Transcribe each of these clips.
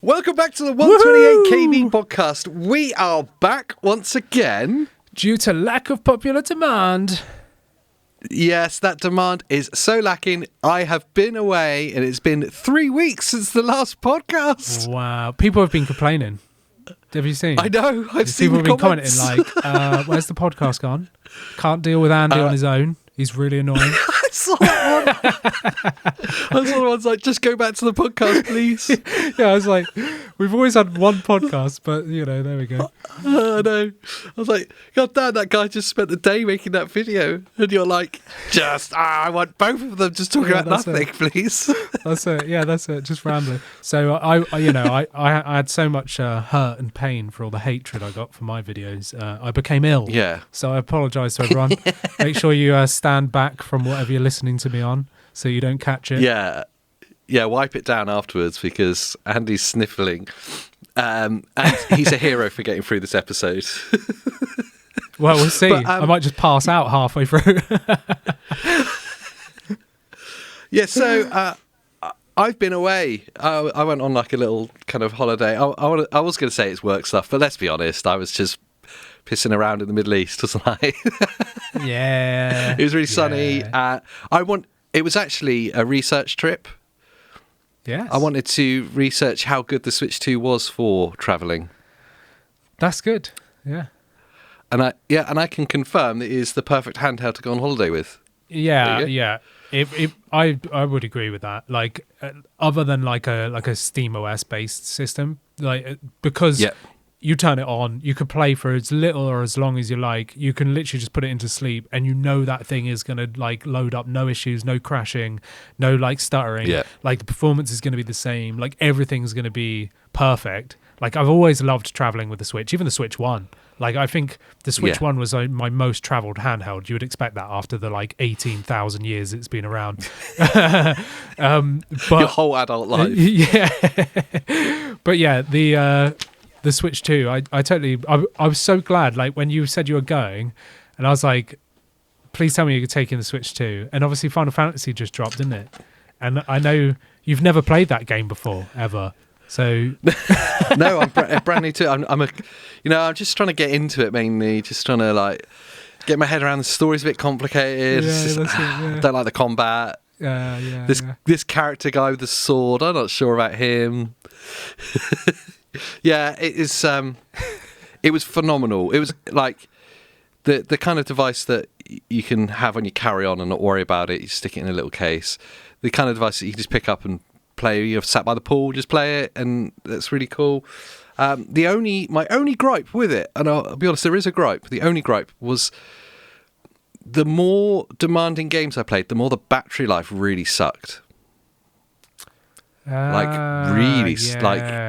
Welcome back to the 128 KB podcast. We are back once again. Due to lack of popular demand. Yes, that demand is so lacking. I have been away and it's been 3 weeks since the last podcast. Wow. People have been complaining. Have you seen? I know. I've seen people have been comments. commenting like, where's the podcast gone? Can't deal with Andy on his own. He's really annoying. I saw that one. I saw the one's like, just go back to the podcast, please. Yeah, I was like, we've always had one podcast, but, you know, there we go. I know. I was like, God damn, that guy just spent the day making that video. And you're like, I want both of them just talking about nothing, please. That's it. Yeah, that's it. Just rambling. So I had so much hurt and pain for all the hatred I got for my videos. I became ill. Yeah. So I apologise to everyone. Make sure you stand back from whatever you're listening to me on so you don't catch it. Yeah. Yeah, wipe it down afterwards because Andy's sniffling. And he's a hero for getting through this episode. Well, we'll see. But, I might just pass out halfway through. Yeah, so I've been away. I went on like a little kind of holiday. I was going to say it's work stuff, but let's be honest, I was just pissing around in the Middle East, wasn't I? Yeah. It was really sunny. It was actually a research trip. Yes. I wanted to research how good the Switch 2 was for travelling. That's good. Yeah. And I can confirm that it is the perfect handheld to go on holiday with. Yeah, yeah. I would agree with that. Like, other than like a Steam OS based system, like because you turn it on, you could play for as little or as long as you like. You can literally just put it into sleep, and you know that thing is going to like load up, no issues, no crashing, no like stuttering. Yeah. Like the performance is going to be the same. Like everything's going to be perfect. Like I've always loved traveling with the Switch, even the Switch 1. Like I think the Switch 1 was my most traveled handheld. You would expect that after the like 18,000 years it's been around. But your whole adult life. Yeah. But yeah, the Switch 2, I was so glad, like, when you said you were going, and I was like, please tell me you're taking the Switch 2. And obviously Final Fantasy just dropped, didn't it? And I know you've never played that game before, ever. So no, I'm brand new to it. I'm just trying to get into it mainly, just trying to, like, get my head around the story's a bit complicated. I don't like the combat. This character guy with the sword, I'm not sure about him. Yeah, it is. It was phenomenal. It was like the kind of device that you can have when you carry on and not worry about it. You stick it in a little case. The kind of device that you can just pick up and play. You're sat by the pool, just play it, and that's really cool. My only gripe with it, and I'll be honest, there is a gripe. The only gripe was the more demanding games I played, the more the battery life really sucked. Like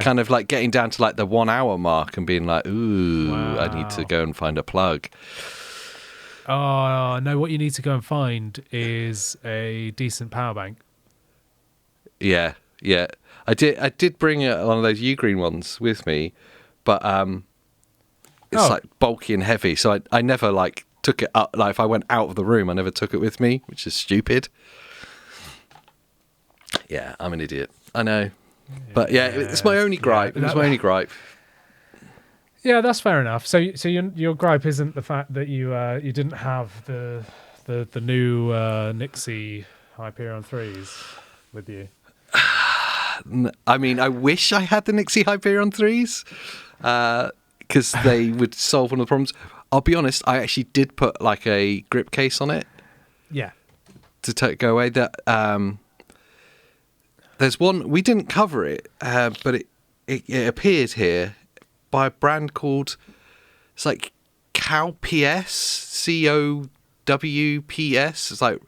kind of like getting down to like the 1 hour mark and being like, ooh, wow. I need to go and find a plug. Oh no, what you need to go and find is a decent power bank. Yeah. I did bring one of those Ugreen ones with me, but it's like bulky and heavy, so I never like took it up. Like if I went out of the room, I never took it with me, which is stupid. Yeah, I'm an idiot. I know. But yeah, it's my only gripe. It was my only gripe. Yeah, that's fair enough. So your gripe isn't the fact that you didn't have the new NYXI Hyperion 3s with you. I mean, I wish I had the NYXI Hyperion 3s because they would solve one of the problems. I'll be honest, I actually did put like a grip case on it. Yeah. To go away. That there's one, we didn't cover it, but it appeared here by a brand called, it's like CowPS, COWPS. It's like,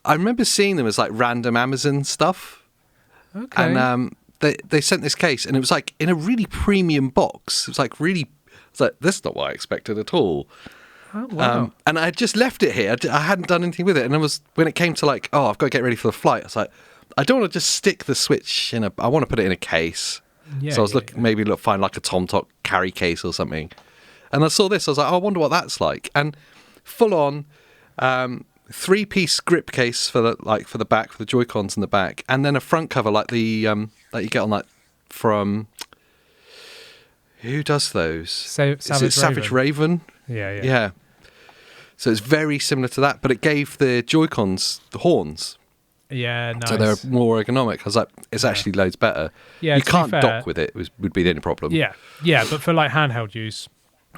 I remember seeing them as like random Amazon stuff. Okay. And they sent this case, and it was like in a really premium box. It was like this is not what I expected at all. Oh, wow. And I had just left it here. I hadn't done anything with it. And when it came to like, I've got to get ready for the flight, I was like, I don't want to just stick the Switch I want to put it in a case. Yeah, so I was looking, find like a TomTok carry case or something. And I saw this, I was like, I wonder what that's like. And full on, 3-piece grip case for the back, for the Joy-Cons in the back, and then a front cover like the that you get on like from... Who does those? Savage Raven? Yeah. Yeah. So it's very similar to that, but it gave the Joy-Cons the horns. Yeah, nice. So they're more ergonomic. I was like, it's actually loads better. Yeah, you can't dock with it, would be the only problem. Yeah, but for like handheld use,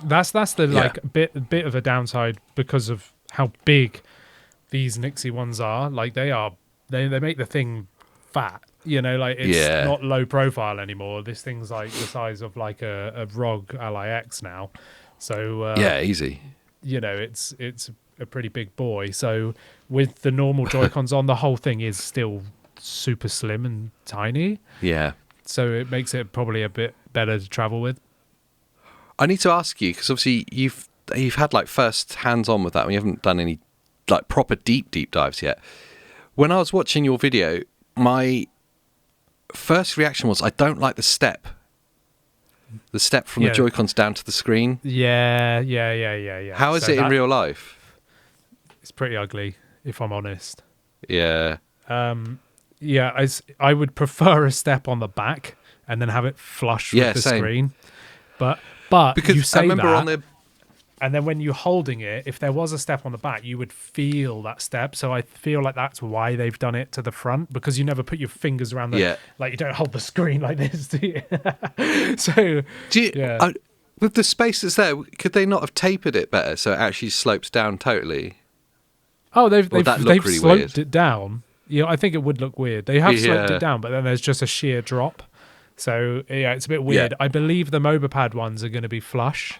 that's the like bit of a downside because of how big these NYXI ones are. Like they make the thing fat. You know, like it's not low profile anymore. This thing's like the size of like a ROG Ally X now. So easy. You know, it's a pretty big boy. So with the normal Joy-Cons on, the whole thing is still super slim and tiny. Yeah. So it makes it probably a bit better to travel with. I need to ask you, because obviously you've had like first hands-on with that, and you haven't done any like proper deep dives yet. When I was watching your video, my first reaction was, I don't like the step. The step from the Joy-Cons down to the screen. Yeah. How is it in real life? It's pretty ugly, if I'm honest. Yeah. I would prefer a step on the back and then have it flush with the screen. But because you say that, and then when you're holding it, if there was a step on the back, you would feel that step. So I feel like that's why they've done it to the front, because you never put your fingers around like you don't hold the screen like this, do you? So with the space that's there, could they not have tapered it better so it actually slopes down totally? Oh, they've really sloped it down. Yeah, I think it would look weird. They have sloped it down, but then there's just a sheer drop. So yeah, it's a bit weird. I believe the MobaPad ones are going to be flush,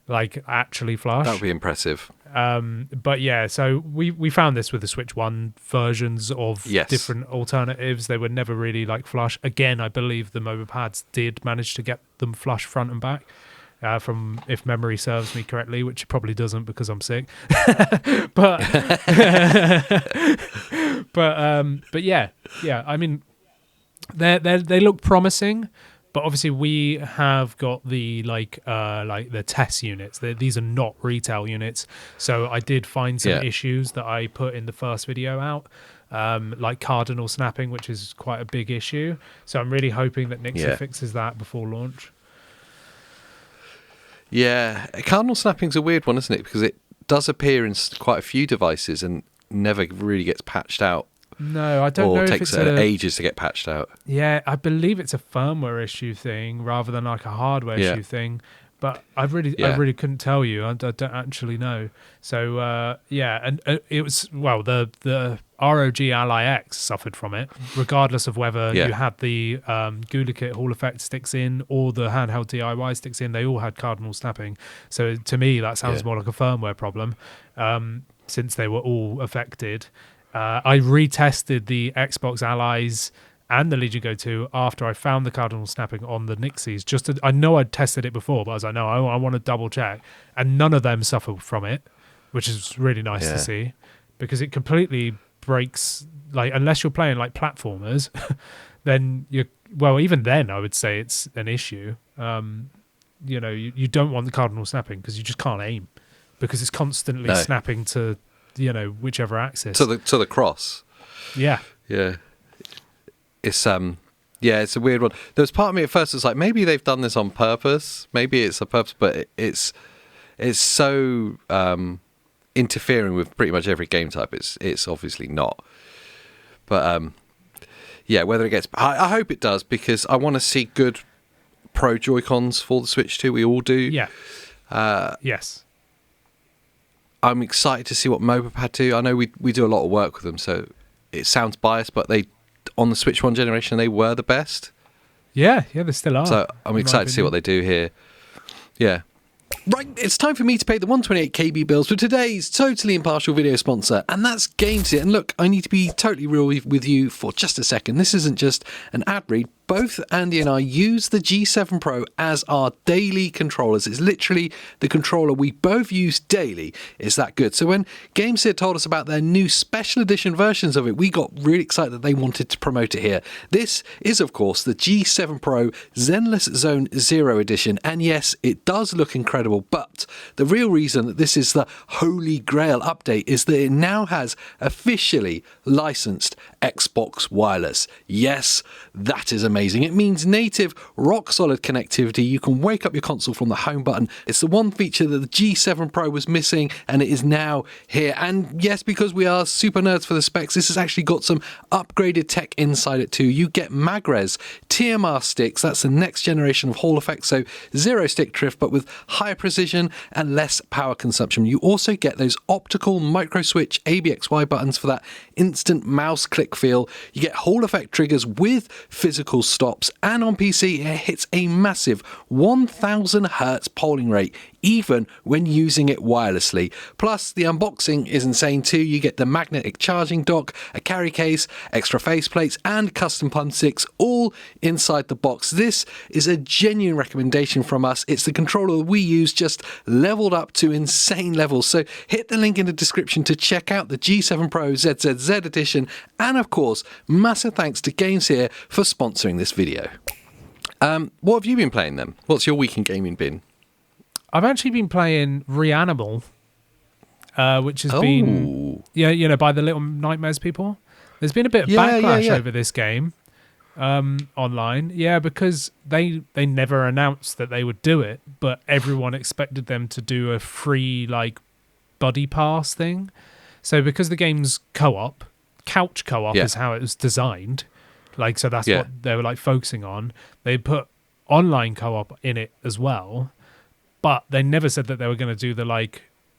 like actually flush. That would be impressive. But yeah, so we found this with the Switch 1 versions of different alternatives. They were never really like flush. Again, I believe the MobaPads did manage to get them flush front and back. From, if memory serves me correctly, which it probably doesn't because I'm sick. but yeah. I mean, they look promising, but obviously we have got the like the test units. These are not retail units, so I did find some issues that I put in the first video out. Like cardinal snapping, which is quite a big issue. So I'm really hoping that NYXI fixes that before launch. Yeah, cardinal snapping's a weird one, isn't it? Because it does appear in quite a few devices and never really gets patched out. No, I don't know if takes it's ages to get patched out. Yeah, I believe it's a firmware issue thing rather than like a hardware issue thing. But I really couldn't tell you. I don't actually know. So and it was the ROG Ally X suffered from it, regardless of whether you had the GuliKit Hall Effect sticks in or the handheld DIY sticks in. They all had cardinal snapping. So to me, that sounds more like a firmware problem, since they were all affected. I retested the Xbox Allies and the Legion Go 2 after I found the cardinal snapping on the NYXIs. I know I'd tested it before, but I was like, no, I want to double check. And none of them suffer from it, which is really nice to see, because it completely breaks, like, unless you're playing like platformers, then even then I would say it's an issue. You know, you don't want the cardinal snapping because you just can't aim, because it's constantly snapping to, you know, whichever axis. To the cross. Yeah. Yeah. It's it's a weird one. There was part of me at first that was like, maybe they've done this on purpose. Maybe it's a purpose, but it's so interfering with pretty much every game type. It's obviously not. But whether it gets, I hope it does, because I want to see good Pro Joy-Cons for the Switch 2. We all do. Yeah. Yes. I'm excited to see what MobaPad do. I know we do a lot of work with them, so it sounds biased, but on the Switch 1 generation, they were the best. Yeah, they still are. So I'm excited to see what they do here. Yeah. Right, it's time for me to pay the 128KB bills for today's totally impartial video sponsor, and that's GameSir. And look, I need to be totally real with you for just a second. This isn't just an ad read. Both Andy and I use the G7 Pro as our daily controllers. It's literally the controller we both use daily. It's that good. So when GameSir told us about their new special edition versions of it, we got really excited that they wanted to promote it here. This is, of course, the G7 Pro Zenless Zone Zero Edition. And yes, it does look incredible, but the real reason that this is the holy grail update is that it now has officially licensed Xbox Wireless. Yes, that is amazing. amazing. It means native, rock-solid connectivity. You can wake up your console from the home button. It's the one feature that the G7 Pro was missing, and it is now here. And yes, because we are super nerds for the specs, this has actually got some upgraded tech inside it too. You get MagRes TMR sticks. That's the next generation of Hall effect, so zero stick drift, but with higher precision and less power consumption. You also get those optical micro switch ABXY buttons for that instant mouse click feel. You get Hall effect triggers with physical stops, and on PC it hits a massive 1000 Hz polling rate, even when using it wirelessly. Plus, the unboxing is insane too. You get the magnetic charging dock, a carry case, extra faceplates, and custom thumbsticks all inside the box. This is a genuine recommendation from us. It's the controller we use, just leveled up to insane levels. So hit the link in the description to check out the G7 Pro ZZZ edition. And of course, massive thanks to GameSir for sponsoring this video. What have you been playing then? What's your week in gaming been? I've actually been playing REANIMAL, which has been, by the Little Nightmares people. There's been a bit of backlash over this game online, because they never announced that they would do it, but everyone expected them to do a free buddy pass thing. So because the game's co-op, couch co-op is how it was designed. So that's what they were focusing on. They put online co-op in it as well. But they never said that they were going to do the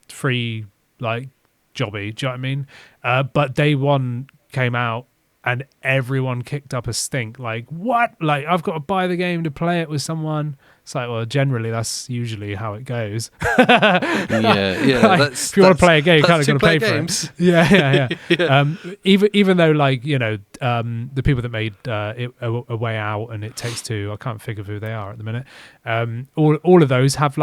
free jobby. Do you know what I mean? But day one came out and everyone kicked up a stink. What? I've got to buy the game to play it with someone. It's well, generally that's usually how it goes. If you want to play a game, you kind of got to pay games. For it. Yeah. Even though the people that made A Way Out and It Takes Two, I can't figure who they are at the minute. All of those have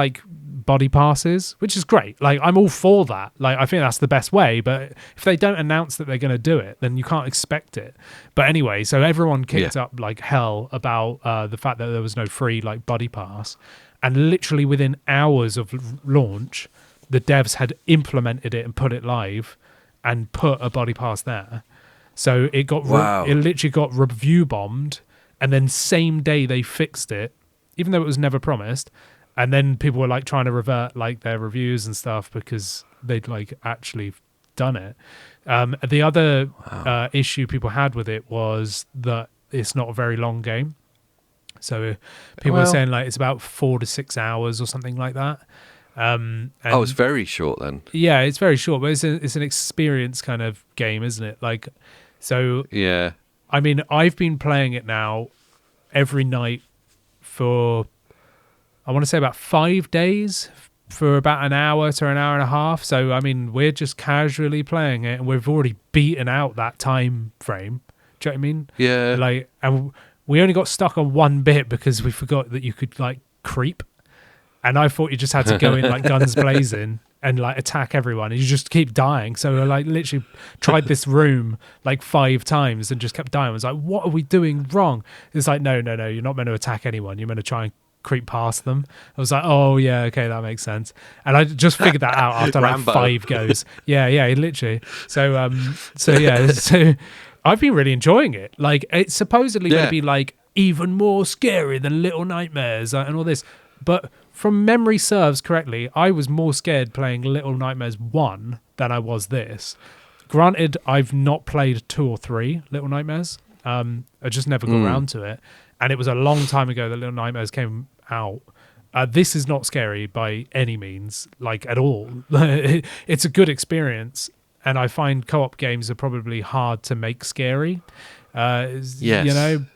body passes, which is great. I'm all for that. I think that's the best way. But if they don't announce that they're going to do it, then you can't expect it. But anyway, so everyone kicked up hell about the fact that there was no free buddy pass. And literally within hours of launch, the devs had implemented it and put it live and put a body pass there. So it got it literally got review bombed, and then same day they fixed it, even though it was never promised. And then people were trying to revert their reviews and stuff because they'd actually done it. The other issue people had with it was that it's not a very long game. So people are saying it's about 4 to 6 hours or something like that. It's very short then. Yeah, it's very short, but it's an experience kind of game, isn't it? I mean, I've been playing it now every night for, I want to say about 5 days, for about an hour to an hour and a half. So I mean, we're just casually playing it, and we've already beaten out that time frame. Do you know what I mean? Yeah. And we only got stuck on one bit because we forgot that you could creep, and I thought you just had to go in guns blazing and attack everyone, and you just keep dying. So I literally tried this room 5 times and just kept dying. I was like, what are we doing wrong? It's no, you're not meant to attack anyone. You're meant to try and creep past them. I was like, oh yeah, okay, that makes sense. And I just figured that out after 5 goes. Yeah, literally. So I've been really enjoying it. It's supposedly going to be even more scary than Little Nightmares and all this. But from memory serves correctly, I was more scared playing Little Nightmares 1 than I was this. Granted, I've not played 2 or 3 Little Nightmares. I just never got around to it. And it was a long time ago that Little Nightmares came out. This is not scary by any means, at all. It's a good experience. And I find co-op games are probably hard to make scary. Yes.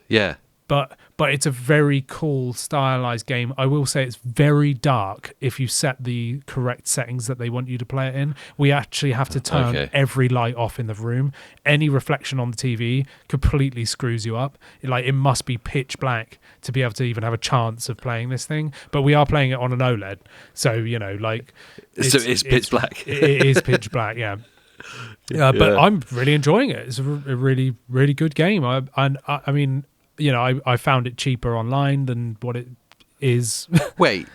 Yeah. But it's a very cool, stylized game. I will say it's very dark if you set the correct settings that they want you to play it in. We actually have to turn every light off in the room. Any reflection on the TV completely screws you up. It must be pitch black to be able to even have a chance of playing this thing. But we are playing it on an OLED. So, it's pitch black. It is pitch black, yeah. But I'm really enjoying it. It's a really, really good game. I mean, I found it cheaper online than what it is. Wait.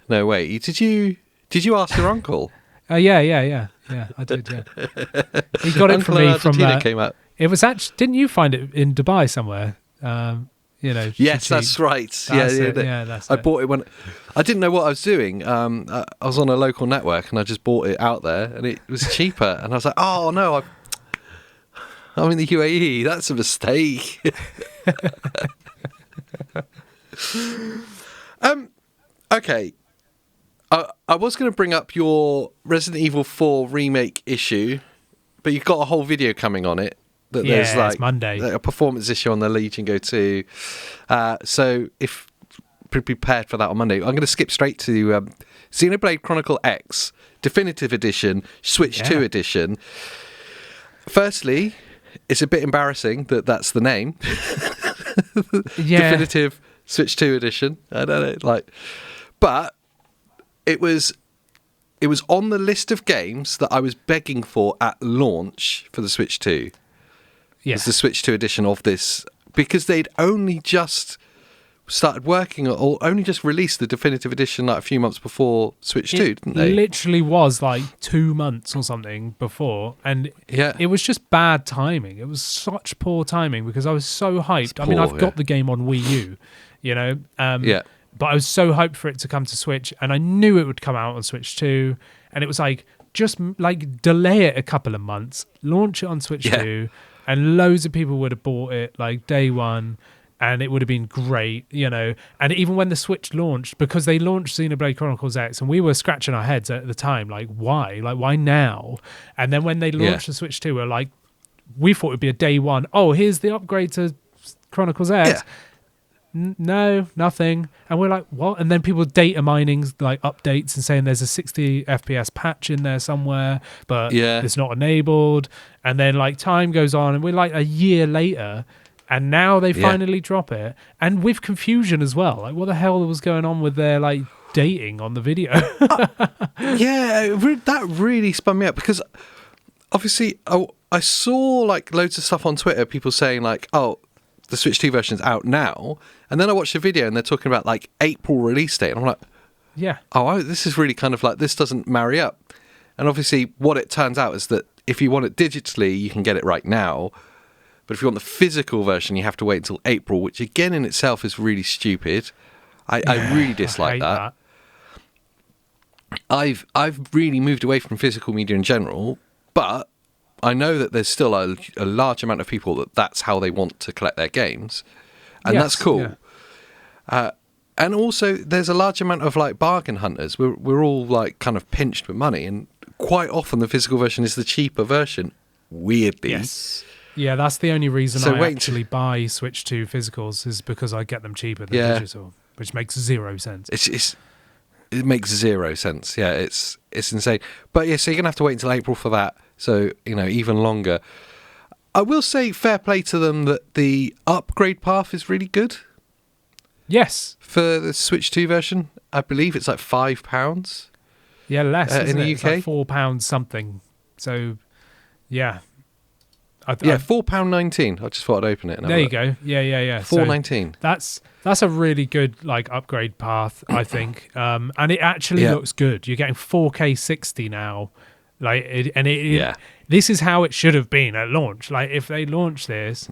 Did you ask your uncle? Yeah, I did. Yeah, he got it from me from. Came out. It was actually. Didn't you find it in Dubai somewhere? Yes, that's right. That's it. I bought it when I didn't know what I was doing. I was on a local network and I just bought it out there, and it was cheaper. And I was like, oh no, I'm in the UAE. That's a mistake. Okay. I was going to bring up your Resident Evil 4 remake issue, but you've got a whole video coming on it. That there's it's Monday. A performance issue on the Legion Go 2. So if be prepared for that on Monday. I'm going to skip straight to Xenoblade Chronicle X Definitive Edition, Switch 2 Edition. Firstly, it's a bit embarrassing that that's the name. Definitive Switch 2 Edition. I don't know, but it was on the list of games that I was begging for at launch for the Switch 2. Yeah. It's the Switch 2 edition of this, because they'd only just started working or only just released the definitive edition a few months before Switch 2, didn't they? It literally was 2 months or something before, and it was just bad timing. It was such poor timing because I was so hyped. I've got the game on Wii U, but I was so hyped for it to come to Switch, and I knew it would come out on Switch 2, and it was just delay it a couple of months, launch it on Switch 2, and loads of people would have bought it day one, and it would have been great, And even when the Switch launched, because they launched Xenoblade Chronicles X, and we were scratching our heads at the time, why? Why now? And then when they launched the Switch 2, we thought it would be a day one. Oh, here's the upgrade to Chronicles X. Yeah. No, nothing. And we're like, what? And then people data mining updates and saying there's a 60 FPS patch in there somewhere, but it's not enabled. And then time goes on, and we're a year later, and now they finally drop it, and with confusion as well. What the hell was going on with their dating on the video? That really spun me up, because obviously I saw loads of stuff on Twitter, people saying the Switch 2 version's out now, and then I watched the video and they're talking about April release date, and I'm like, this is really kind of this doesn't marry up. And obviously what it turns out is that if you want it digitally, you can get it right now, but if you want the physical version, you have to wait until April, which again in itself is really stupid. I really dislike that. I've really moved away from physical media in general, but I know that there's still a large amount of people that's how they want to collect their games, and that's cool. Yeah. And also, there's a large amount of bargain hunters. We're all kind of pinched with money, and quite often the physical version is the cheaper version. Weirdly, yes. Yeah, that's the only reason I actually buy Switch 2 physicals, is because I get them cheaper than digital, which makes zero sense. It makes zero sense. Yeah, it's insane. But so you're gonna have to wait until April for that. So, even longer. I will say fair play to them that the upgrade path is really good. Yes. For the Switch 2 version, I believe it's £5. Yeah, less in the UK. It's £4 something. So, yeah. £4.19. I just thought I'd open it. And there you go. Yeah. £4.19. So that's a really good upgrade path, I think. And it actually looks good. You're getting 4K 60 now. This is how it should have been at launch. If they launched this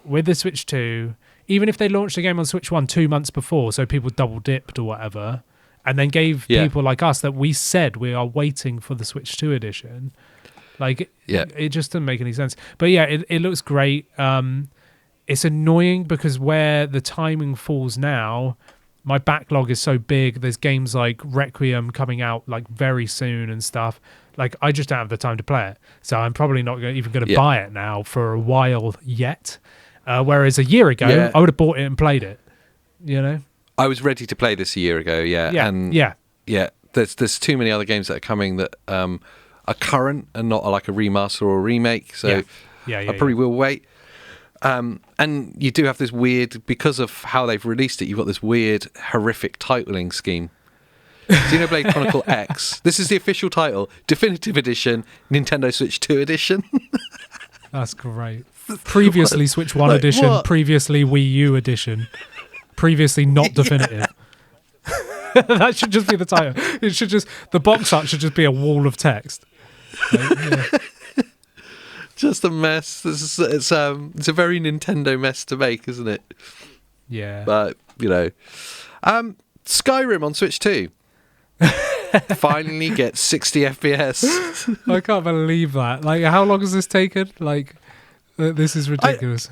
with the Switch 2, even if they launched the game on Switch 1 2 months before, so people double dipped or whatever, and then gave people like us that we said we are waiting for the Switch 2 edition, it just doesn't make any sense. But it looks great. It's annoying because where the timing falls now, my backlog is so big. There's games like Requiem coming out very soon and stuff. I just don't have the time to play it. So I'm probably not even going to buy it now for a while yet. Whereas a year ago, I would have bought it and played it. I was ready to play this a year ago, There's too many other games that are coming that are current and not a remaster or a remake. So I probably will wait. And you do have this weird, because of how they've released it, you've got this weird, horrific titling scheme. Xenoblade Chronicle X. This is the official title. Definitive Edition, Nintendo Switch 2 Edition. That's great. Previously Switch 1 Edition, what? Previously Wii U Edition, previously not definitive. That should just be the title. The box art should just be a wall of text. Just a mess. It's a very Nintendo mess to make, isn't it? Yeah. But, Skyrim on Switch 2. Finally gets 60 FPS. I can't believe that. Like, how long has this taken? Like, this is ridiculous.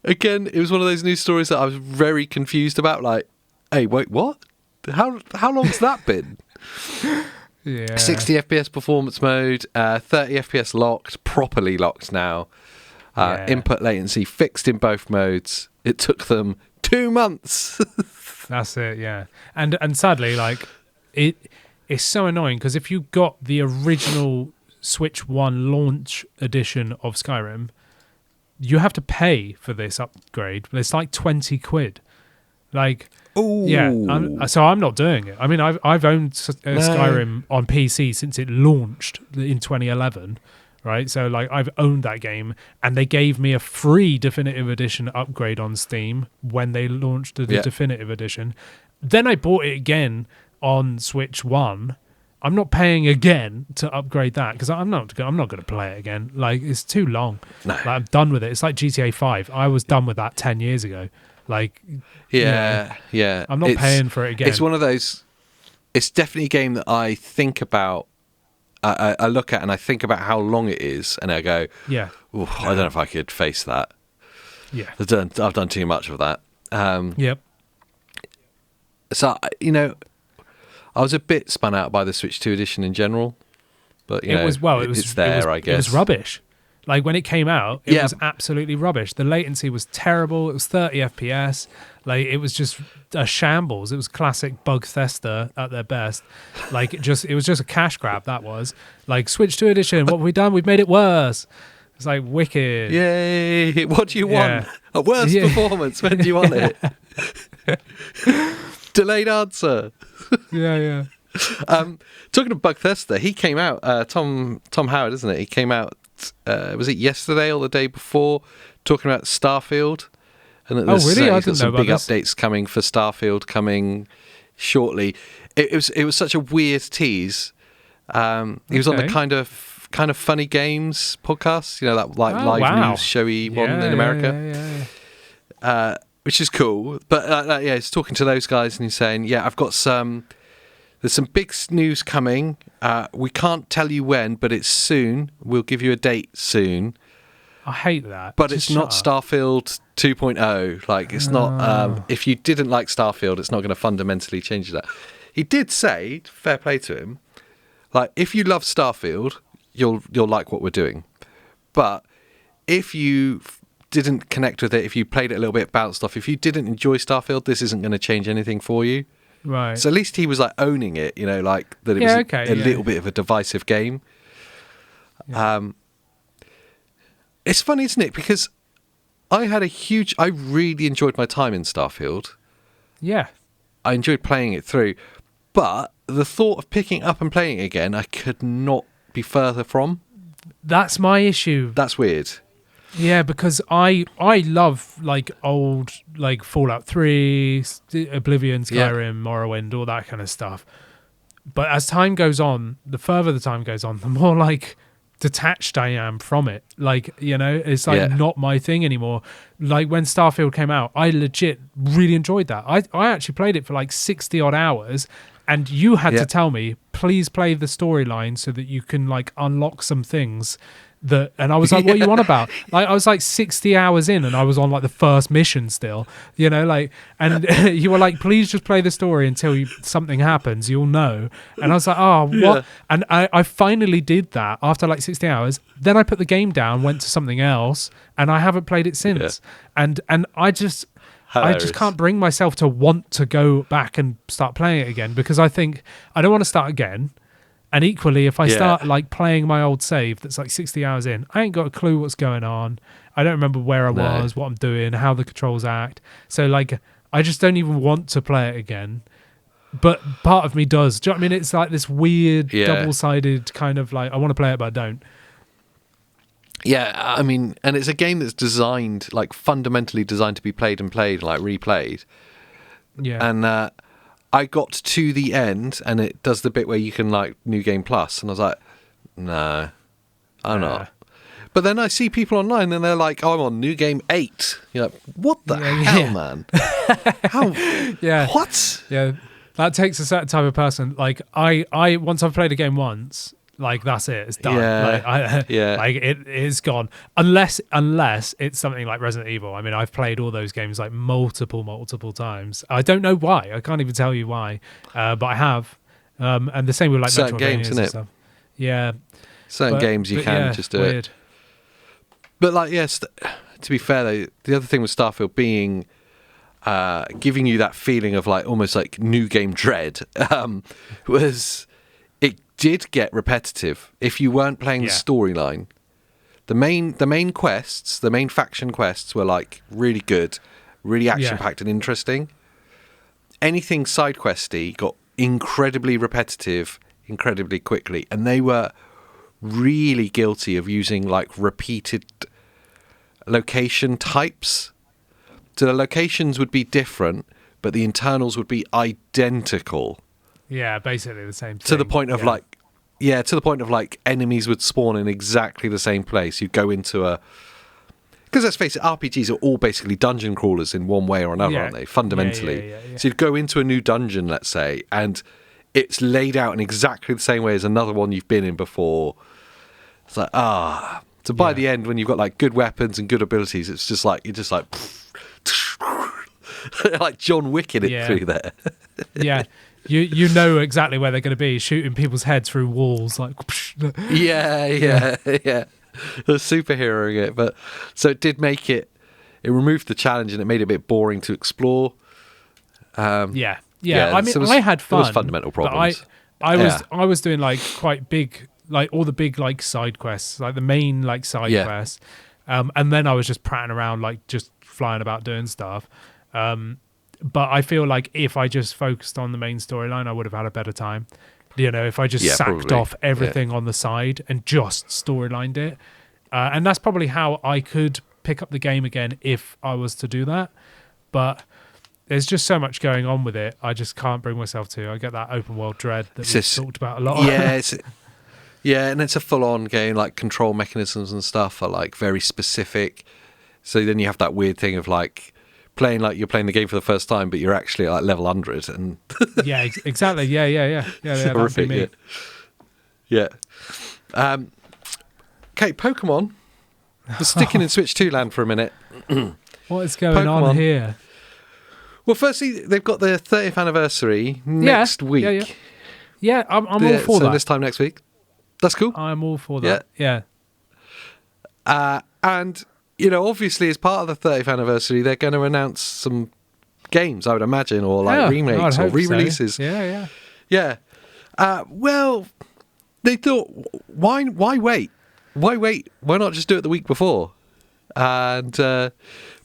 Again, it was one of those news stories that I was very confused about. Like, hey, wait, what? How long's that been? Yeah. 60 FPS performance mode, 30 FPS locked, properly locked now. Input latency fixed in both modes. It took them 2 months. That's it, yeah. And sadly, like, it's so annoying because if you got the original Switch 1 launch edition of Skyrim, you have to pay for this upgrade. It's like 20 quid. Like, ooh. Yeah, so I'm not doing it. I mean, I've owned Skyrim on PC since it launched in 2011, right? So, like, I've owned that game, and they gave me a free Definitive Edition upgrade on Steam when they launched the Definitive Edition. Then I bought it again on Switch 1. I'm not paying again to upgrade that because I'm not going to play it again. Like, it's too long. No. Like, I'm done with it. It's like GTA 5. I was done with that 10 years ago. Like, yeah. I'm not paying for it again. It's one of those. It's definitely a game that I think about. I look at and I think about how long it is, and I go, I don't know if I could face that. Yeah, I've done too much of that. Yep. So I was a bit spun out by the Switch 2 edition in general, but it's there. I guess it was rubbish. Like, when it came out, it was absolutely rubbish. The latency was terrible. It was 30 FPS. Like, it was just a shambles. It was classic Bugthester at their best. Like, it was just a cash grab, that was. Like, Switch 2 edition, what have we done? We've made it worse. It's like, wicked. Yay! What do you want? A worse performance. When do you want it? Delayed answer. Yeah. Talking of Bugthester, he came out, Tom Howard, isn't it? He came out, was it yesterday or the day before, talking about Starfield? And that really? I he's got some big this. updates coming for Starfield coming shortly. It was such a weird tease. He was on the kind of funny games podcast, that live news showy one in America. Yeah. Which is cool. But he's talking to those guys and he's saying, I've got there's some big news coming. We can't tell you when, but it's soon. We'll give you a date soon. I hate that. But it's not Starfield 2.0. Like, it's not. If you didn't like Starfield, it's not going to fundamentally change that. He did say, fair play to him, like, if you love Starfield, you'll like what we're doing. But if you didn't connect with it, if you played it a little bit, bounced off, if you didn't enjoy Starfield, this isn't going to change anything for you. Right. So at least he was like owning it, like that it was a little bit of a divisive game. Yeah. It's funny, isn't it? Because I really enjoyed my time in Starfield. Yeah. I enjoyed playing it through. But the thought of picking up and playing it again, I could not be further from. That's my issue. That's weird. Yeah, because I love, like, old, like, Fallout 3, Oblivion, Skyrim, Morrowind, all that kind of stuff. But as time goes on, the further the time goes on, the more, like, detached I am from it. Like, it's like not my thing anymore. Like, when Starfield came out, I legit really enjoyed that. I actually played it for like 60 odd hours, and you had to tell me, please play the storyline so that you can, like, unlock some things. And I was like, what are you on about? Like, I was like 60 hours in and I was on like the first mission still, and you were like, please just play the story until something happens, you'll know. And I was like, oh, what? Yeah. And I finally did that after like 60 hours. Then I put the game down, went to something else, and I haven't played it since. Yeah. And I just can't bring myself to want to go back and start playing it again, because I think I don't want to start again. And equally, if I start like playing my old save that's like 60 hours in, I ain't got a clue what's going on. I don't remember where I was, what I'm doing, how the controls act. So, like, I just don't even want to play it again. But part of me does. Do you know what I mean? It's like this weird double-sided kind of like, I want to play it, but I don't. Yeah, I mean, and it's a game that's designed, like, fundamentally designed to be played and like replayed. Yeah. And I got to the end, and it does the bit where you can, like, New Game Plus, and I was like, no, I'm not. But then I see people online and they're like, "Oh, I'm on New Game 8." You're like, "What the hell, man? How? Yeah. What?" Yeah, that takes a certain type of person. Like I once I've played a game once, like that's it. It's done. Yeah. Like it is gone. Unless it's something like Resident Evil. I mean, I've played all those games like multiple times. I don't know why. I can't even tell you why. But I have. And the same with like certain games, isn't it? Stuff. Yeah. Certain games you can just do weird. it. But like, yes, to be fair though, the other thing with Starfield being giving you that feeling of like almost like new game dread was it did get repetitive if you weren't playing the storyline. The main quests, the main faction quests were like really good, really action packed and interesting. Anything side questy got incredibly repetitive incredibly quickly, and they were really guilty of using like repeated location types. So the locations would be different, but the internals would be identical. Yeah, basically the same thing. To the point of to the point of like enemies would spawn in exactly the same place. You'd go into a... Because let's face it, RPGs are all basically dungeon crawlers in one way or another, aren't they? Fundamentally. Yeah. So you'd go into a new dungeon, let's say, and it's laid out in exactly the same way as another one you've been in before. It's like, So by the end, when you've got like good weapons and good abilities, it's just like, you're just like... like John Wick in it through there. Yeah. You know exactly where they're going to be, shooting people's heads through walls. Like, yeah. Superheroing it. But so it did make it removed the challenge and it made it a bit boring to explore. I mean, I had fun. There was fundamental problems. I was doing like quite big, like all the big like side quests, like the main like side quests, and then I was just prattling around, like just flying about doing stuff. But I feel like if I just focused on the main storyline, I would have had a better time. You know, if I just sacked off everything on the side and just storylined it. And that's probably how I could pick up the game again if I was to do that. But there's just so much going on with it, I just can't bring myself to. I get that open world dread that we've talked about a lot. Yeah, and it's a full-on game, like control mechanisms and stuff are like very specific. So then you have that weird thing of like playing like you're playing the game for the first time, but you're actually at like level 100. And yeah, exactly. Yeah. Horrific, me. Yeah. Okay, Pokemon. We're sticking in Switch 2 land for a minute. What is going on here? Well, firstly, they've got their 30th anniversary next week. Yeah, I'm all for that. So this time next week. That's cool. I'm all for that. Yeah. And, you know, obviously as part of the 30th anniversary, they're going to announce some games, I would imagine, or like remakes or re-releases. So. Yeah. Well, they thought, why wait? Why wait? Why not just do it the week before? And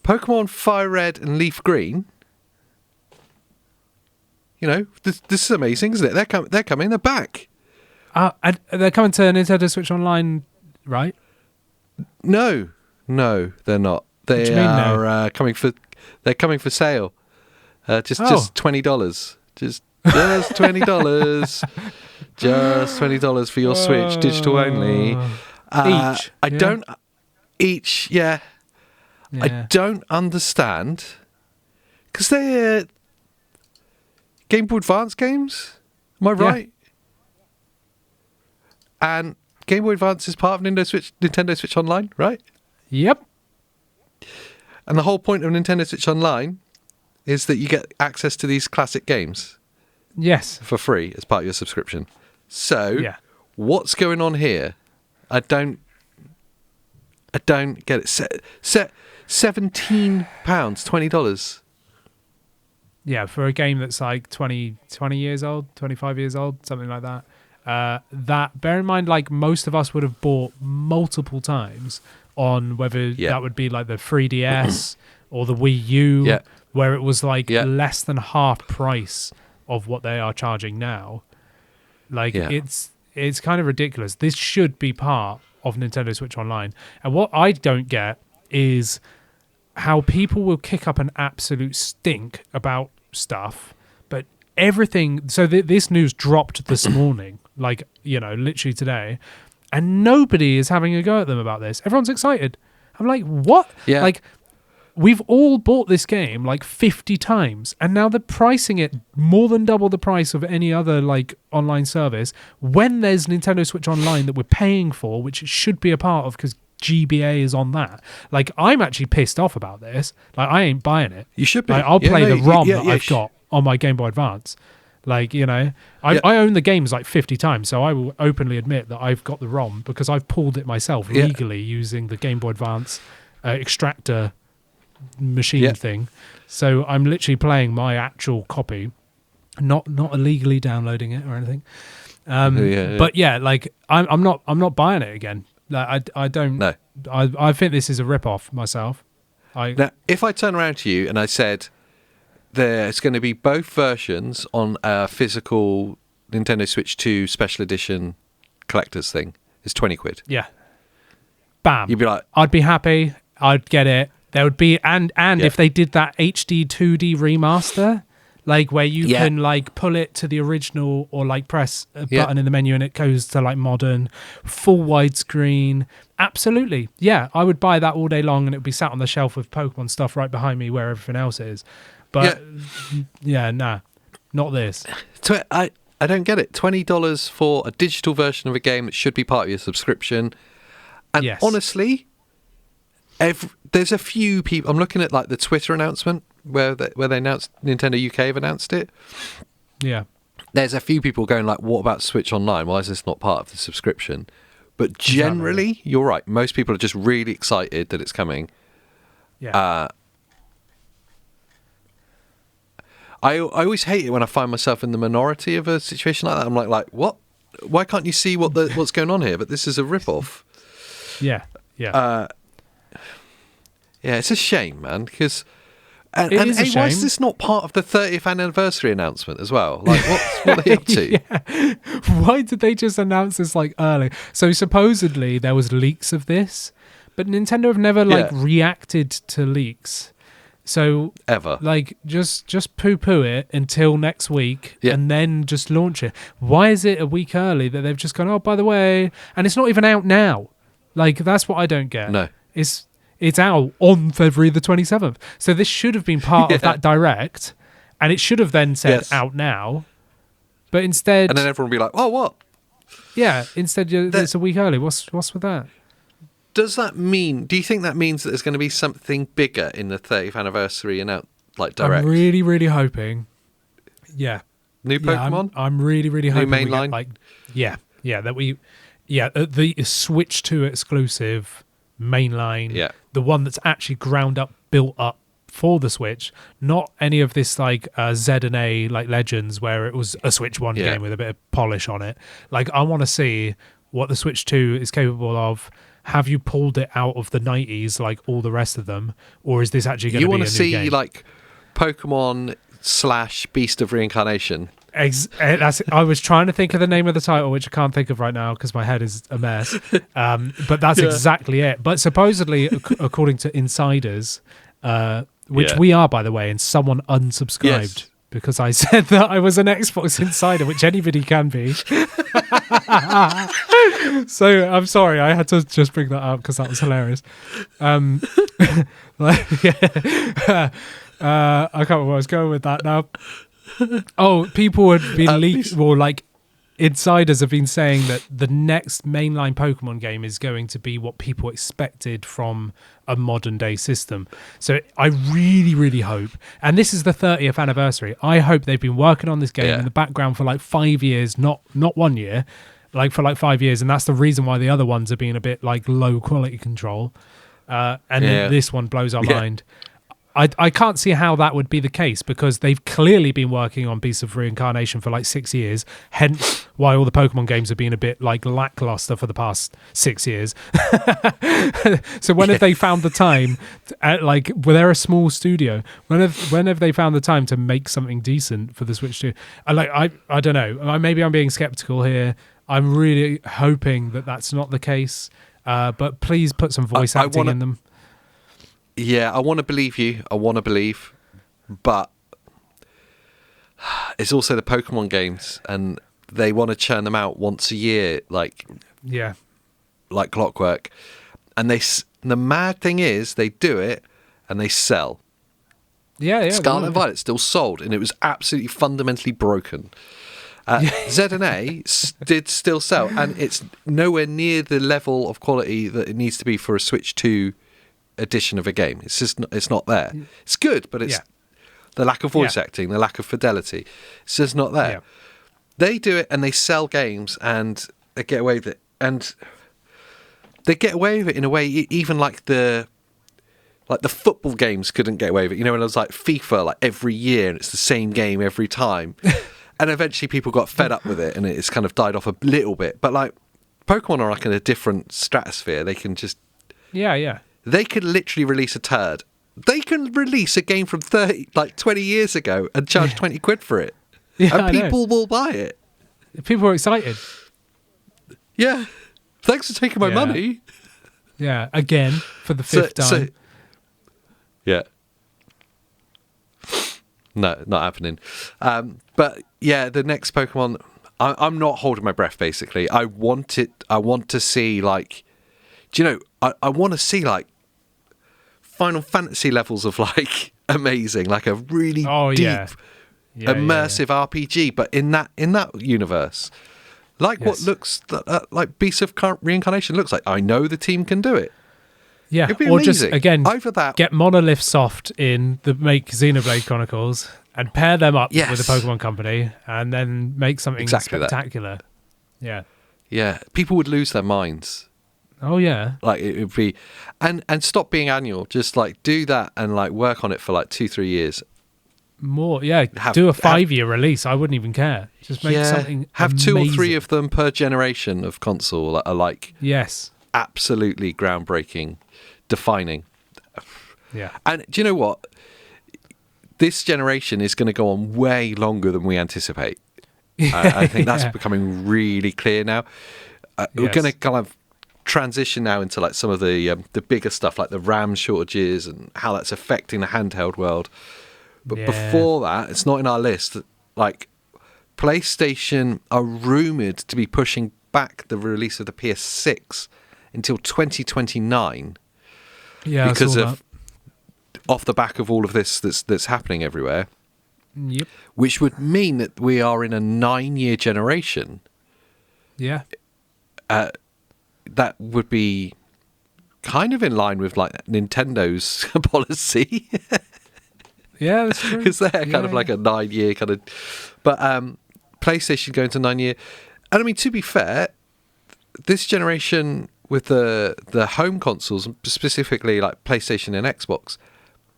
Pokemon Fire Red and Leaf Green, you know, this is amazing, isn't it? They're coming. They're back. And they're coming to Nintendo Switch Online, right? No, they're not. They are coming for. They're coming for sale. Just $20. Just $20. Just $20 for your Switch, digital only. Each. I don't understand because they're Game Boy Advance games. Am I right? Yeah. And Game Boy Advance is part of Nintendo Switch Online, right? Yep. And the whole point of Nintendo Switch Online is that you get access to these classic games. Yes. For free as part of your subscription. So, what's going on here? I don't get it. £17, $20. Yeah, for a game that's like 20 years old, 25 years old, something like that. That, bear in mind, like most of us would have bought multiple times on whether that would be like the 3DS or the Wii U, where it was like less than half price of what they are charging now. Like it's kind of ridiculous. This should be part of Nintendo Switch Online. And what I don't get is how people will kick up an absolute stink about stuff, but everything... So this news dropped this morning, like, you know, literally today, and nobody is having a go at them about this. Everyone's excited. I'm like, what? Yeah. Like, we've all bought this game like 50 times, and now they're pricing it more than double the price of any other like online service when there's Nintendo Switch Online that we're paying for, which it should be a part of because GBA is on that. Like, I'm actually pissed off about this. Like, I ain't buying it. You should be. Like, I'll play the ROM that I've got on my Game Boy Advance. Like, you know, I own the games like 50 times, so I will openly admit that I've got the ROM because I've pulled it myself legally using the Game Boy Advance extractor machine thing. So I'm literally playing my actual copy, not illegally downloading it or anything. But yeah, like I'm not buying it again. Like, I don't. No. I think this is a rip-off myself. Now, if I turn around to you and I said there's going to be both versions on a physical Nintendo Switch 2 special edition collector's thing, it's 20 quid. Yeah. Bam. You'd be like, I'd be happy. I'd get it. There would be and if they did that HD 2D remaster, like where you can like pull it to the original or like press a button in the menu and it goes to like modern, full widescreen. Absolutely. Yeah, I would buy that all day long and it would be sat on the shelf with Pokemon stuff right behind me where everything else is. But nah, not this. I don't get it. $20 for a digital version of a game that should be part of your subscription. And honestly, there's a few people. I'm looking at like the Twitter announcement where they announced Nintendo UK have announced it. Yeah, there's a few people going like, "What about Switch Online? Why is this not part of the subscription?" But generally, you're right. Most people are just really excited that it's coming. Yeah. I always hate it when I find myself in the minority of a situation like that. I'm like, what? Why can't you see what's going on here? But this is a rip-off. Yeah. Yeah, it's a shame, man, because why is this not part of the 30th anniversary announcement as well? Like, what are they up to? Why did they just announce this like early? So supposedly there was leaks of this, but Nintendo have never reacted to leaks. So ever, like, just poo-poo it until next week and then just launch it. Why is it a week early that they've just gone, oh, by the way, and it's not even out now? Like, that's what I don't get. No. It's out on February the 27th. So this should have been part of that direct, and it should have then said out now. But instead... And then everyone will be like, oh, what? Yeah, instead it's a week early. What's with that? Do you think that means that there's going to be something bigger in the 30th anniversary and out, like, direct? I'm really, really hoping. Yeah. New Pokemon? I'm really, really hoping. New mainline? The Switch 2 exclusive mainline, the one that's actually ground up, built up for the Switch, not any of this like Z&A like Legends where it was a Switch 1 game with a bit of polish on it. Like, I want to see what the Switch 2 is capable of. Have you pulled it out of the 90s like all the rest of them, or is this actually going to be a new game? You want to see like Pokemon / Beast of Reincarnation? I was trying to think of the name of the title, which I can't think of right now because my head is a mess. But that's exactly it. But supposedly, according to insiders, which we are, by the way, and someone unsubscribed because I said that I was an Xbox insider, which anybody can be. So I'm sorry, I had to just bring that up because that was hilarious. I can't remember where I was going with that now. Oh, people had been leaked, or like insiders have been saying that the next mainline Pokemon game is going to be what people expected from a modern day system. So I really, really hope, and this is the 30th anniversary, I hope they've been working on this game in the background for like 5 years, not 1 year, like for like 5 years, and that's the reason why the other ones are being a bit like low quality control. Then this one blows our mind. I can't see how that would be the case because they've clearly been working on Beast of Reincarnation for like 6 years, hence why all the Pokemon games have been a bit like lackluster for the past 6 years. So when have they found the time they're a small studio, when have they found the time to make something decent for the Switch 2? I don't know, maybe I'm being skeptical here. I'm really hoping that that's not the case, but please put some voice acting in them. Yeah, I want to believe you. I want to believe. But it's also the Pokemon games, and they want to churn them out once a year. Like, like clockwork. And the mad thing is, they do it and they sell. Yeah. Scarlet Violet still sold, and it was absolutely fundamentally broken. Z&A did still sell, and it's nowhere near the level of quality that it needs to be for a Switch 2 edition of a game. It's just it's not there. It's good, but it's the lack of voice acting, the lack of fidelity. It's just not there. Yeah. They do it, and they sell games, and they get away with it. And they get away with it in a way, even like the football games couldn't get away with it. You know, when it was like FIFA, like every year, and it's the same game every time. And eventually people got fed up with it, and it's kind of died off a little bit. But like Pokemon are like in a different stratosphere. They can just... Yeah. They could literally release a turd. They can release a game from 20 years ago and charge 20 quid for it. Yeah, and people will buy it. People are excited. Yeah. Thanks for taking my money. Yeah, again, for the fifth time. Yeah. No, not happening. But yeah, the next Pokemon, I'm not holding my breath, basically. I want to see, like... Do you know, I want to see, like, Final Fantasy levels of, like, amazing. Like a really deep, immersive RPG, but in that universe. Like what looks like Beasts of Reincarnation looks like. I know the team can do it. Yeah, It'd be or amazing. just, again, either that, get Monolith Soft in the make Xenoblade Chronicles and pair them up with the Pokemon Company and then make something spectacular. That. Yeah. People would lose their minds. Oh, yeah. Like, it would be... And stop being annual. Just, like, do that and, like, work on it for, like, 2-3 years. More, yeah. Do a 5-year release. I wouldn't even care. Just make something Have amazing. 2 or 3 of them per generation of console that are, like... Yes. Absolutely groundbreaking, defining. Yeah. And do you know what? This generation is going to go on way longer than we anticipate. I think that's becoming really clear now. We're going to kind of transition now into like some of the bigger stuff, like the RAM shortages and how that's affecting the handheld world. But before that, it's not in our list. Like, PlayStation are rumoured to be pushing back the release of the PS6 until 2029. Yeah, because of off the back of all of this that's happening everywhere. Yep. Which would mean that we are in a 9-year generation. Yeah. That would be kind of in line with like Nintendo's policy. Yeah, that's true. Because they're kind of like a 9-year kind of... But PlayStation going to 9-year... And I mean, to be fair, this generation with the home consoles, specifically like PlayStation and Xbox,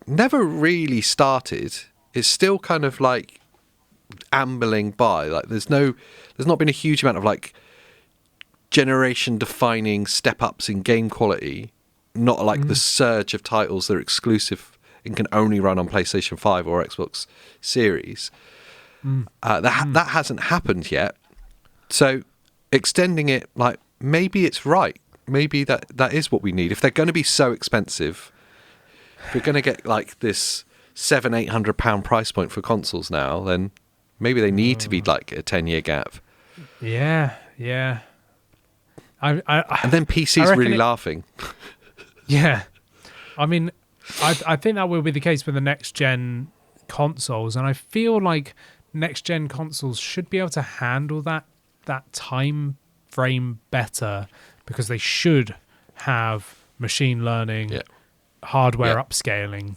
never really started. It's still kind of like ambling by. Like there's not been a huge amount of like generation-defining step-ups in game quality. Not like the surge of titles that are exclusive and can only run on PlayStation 5 or Xbox Series. That hasn't happened yet. So extending it, like, maybe it's right. Maybe that is what we need. If they're going to be so expensive, if we're going to get like this £700-800 price point for consoles now, then maybe they need to be like a 10-year gap. Yeah. And then PC's really laughing. Yeah. I mean, I think that will be the case with the next-gen consoles, and I feel like next-gen consoles should be able to handle that time frame better, because they should have machine learning, hardware upscaling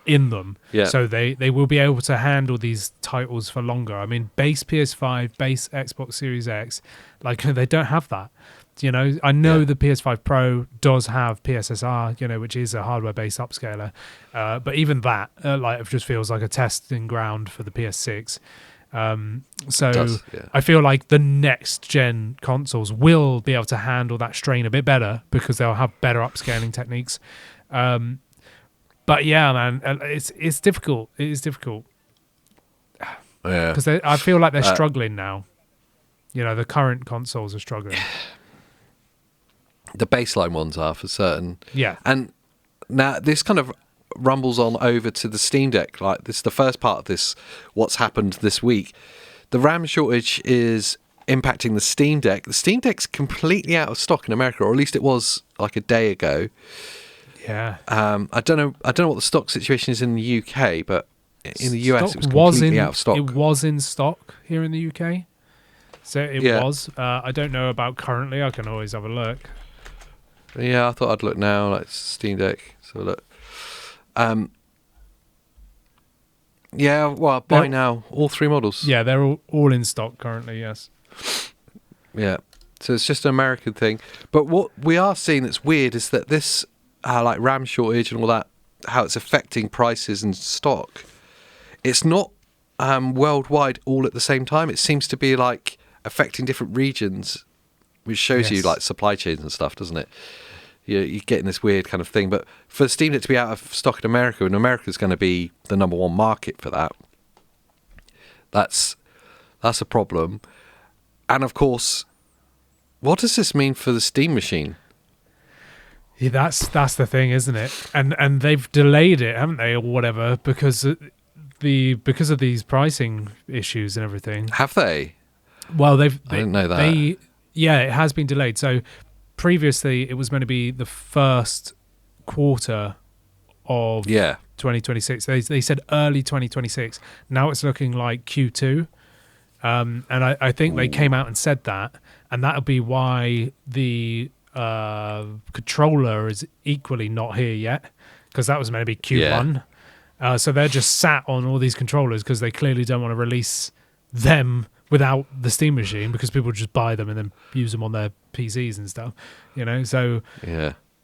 in them. Yeah. So they will be able to handle these titles for longer. I mean, base PS5, base Xbox Series X, like they don't have that. You know, I know the PS5 Pro does have PSSR, you know, which is a hardware-based upscaler, but even that, like, it just feels like a testing ground for the PS6. I feel like the next-gen consoles will be able to handle that strain a bit better because they'll have better upscaling techniques. But yeah, man, it's difficult. It is difficult because I feel like they're struggling now. You know, the current consoles are struggling. The baseline ones are, for certain. Yeah. And now this kind of rumbles on over to the Steam Deck. Like, this is the first part of this, what's happened this week. The RAM shortage is impacting the Steam Deck. The Steam Deck's completely out of stock in America, or at least it was like a day ago. Yeah. I don't know what the stock situation is in the UK, but in the US it was completely out of stock. It was in stock here in the UK. So it was. I don't know about currently. I can always have a look. Yeah, I thought I'd look now, like Steam Deck. So look. Yeah, well, buy now. All 3 models. Yeah, they're all in stock currently, yes. Yeah. So it's just an American thing. But what we are seeing that's weird is that this, like RAM shortage and all that, how it's affecting prices and stock. It's not worldwide all at the same time. It seems to be like affecting different regions, which shows you like supply chains and stuff, doesn't it? You're getting this weird kind of thing. But for Steam Deck to be out of stock in America, and America's going to be the number 1 market for that, that's a problem. And of course, what does this mean for the Steam machine? Yeah, that's the thing, isn't it? And they've delayed it, haven't they, or whatever, because of these pricing issues and everything. Have they? Well, I didn't know that. Yeah, it has been delayed. So previously, it was meant to be the first quarter of 2026. They said early 2026. Now it's looking like Q2. And I think they came out and said that, and that'll be why the controller is equally not here yet, because that was meant to be Q1. So they're just sat on all these controllers because they clearly don't want to release them without the Steam machine, because people just buy them and then use them on their PCs and stuff, so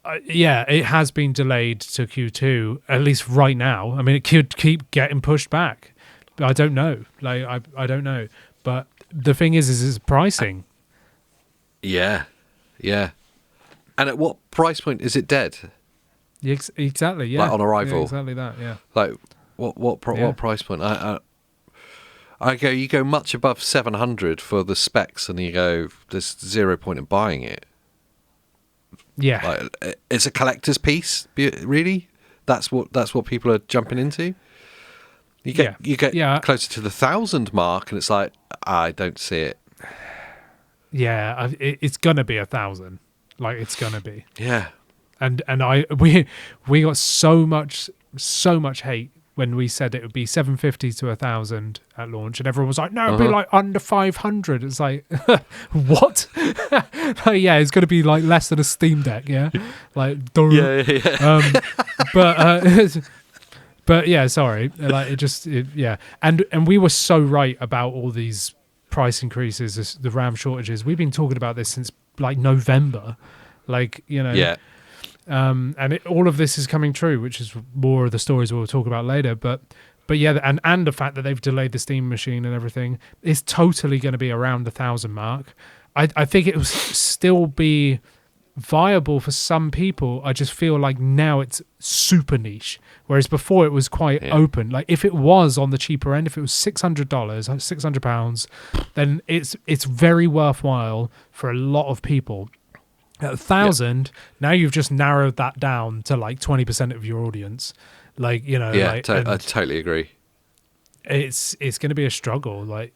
it has been delayed to Q2, at least right now. I mean, it could keep getting pushed back. I don't know. I don't know. But the thing is it's pricing. Yeah. And at what price point is it dead? Exactly, yeah. Like on arrival? Yeah, exactly that, yeah. Like, what price point? You go much above 700 for the specs, and you go, there's zero point in buying it. Yeah. Like, it's a collector's piece, really? That's what people are jumping into? You get closer to the 1,000 mark, and it's like, I don't see it. Yeah, it's gonna be 1,000. Like, it's gonna be. Yeah. And we got so much hate when we said it would be 750 to 1,000 at launch, and everyone was like, no, it'd be like under 500. It's like, what? Like, yeah, it's going to be like less than a Steam Deck, yeah? Like, yeah. But yeah, sorry. Like, And we were so right about all these price increases, the RAM shortages. We've been talking about this since like November. Like, Yeah. And all of this is coming true, which is more of the stories we'll talk about later. But yeah, and the fact that they've delayed the Steam machine and everything is totally going to be around the 1,000 mark. I think it will still be viable for some people. I just feel like now it's super niche, whereas before it was quite open. Like, if it was on the cheaper end, if it was $600, £600, then it's very worthwhile for a lot of people. At 1,000, now you've just narrowed that down to like 20% of your audience. Like, I totally agree. It's going to be a struggle. Like,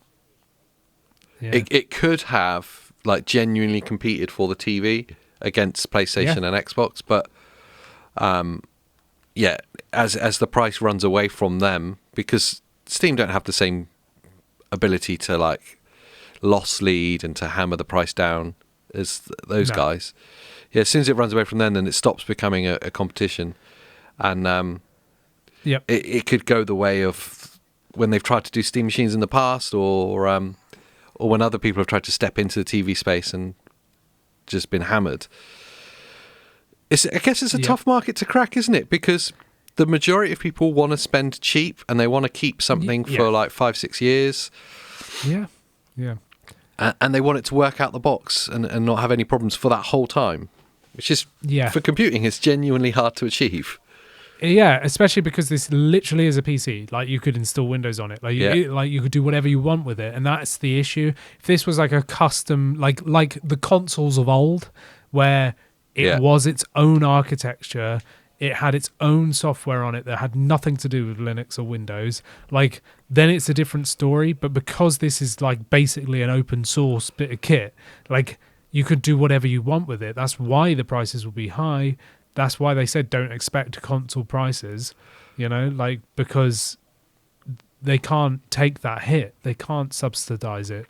it could have like genuinely competed for the TV against PlayStation and Xbox, but as the price runs away from them, because Steam don't have the same ability to like loss lead and to hammer the price down as those guys. Yeah, as soon as it runs away from them, then it stops becoming a competition, and it could go the way of when they've tried to do Steam machines in the past, or when other people have tried to step into the TV space and just been hammered. I guess it's a tough market to crack, isn't it? Because the majority of people want to spend cheap, and they want to keep something for like 5-6 years. Yeah. And they want it to work out the box and not have any problems for that whole time, which is, for computing, is genuinely hard to achieve. Yeah, especially because this literally is a PC. Like, you could install Windows on it. Like, you could do whatever you want with it, and that's the issue. If this was like a custom, like the consoles of old, where it was its own architecture, it had its own software on it that had nothing to do with Linux or Windows, like then it's a different story. But because this is like basically an open source bit of kit, like you could do whatever you want with it. That's why the prices will be high. That's why they said don't expect console prices, like because they can't take that hit. They can't subsidize it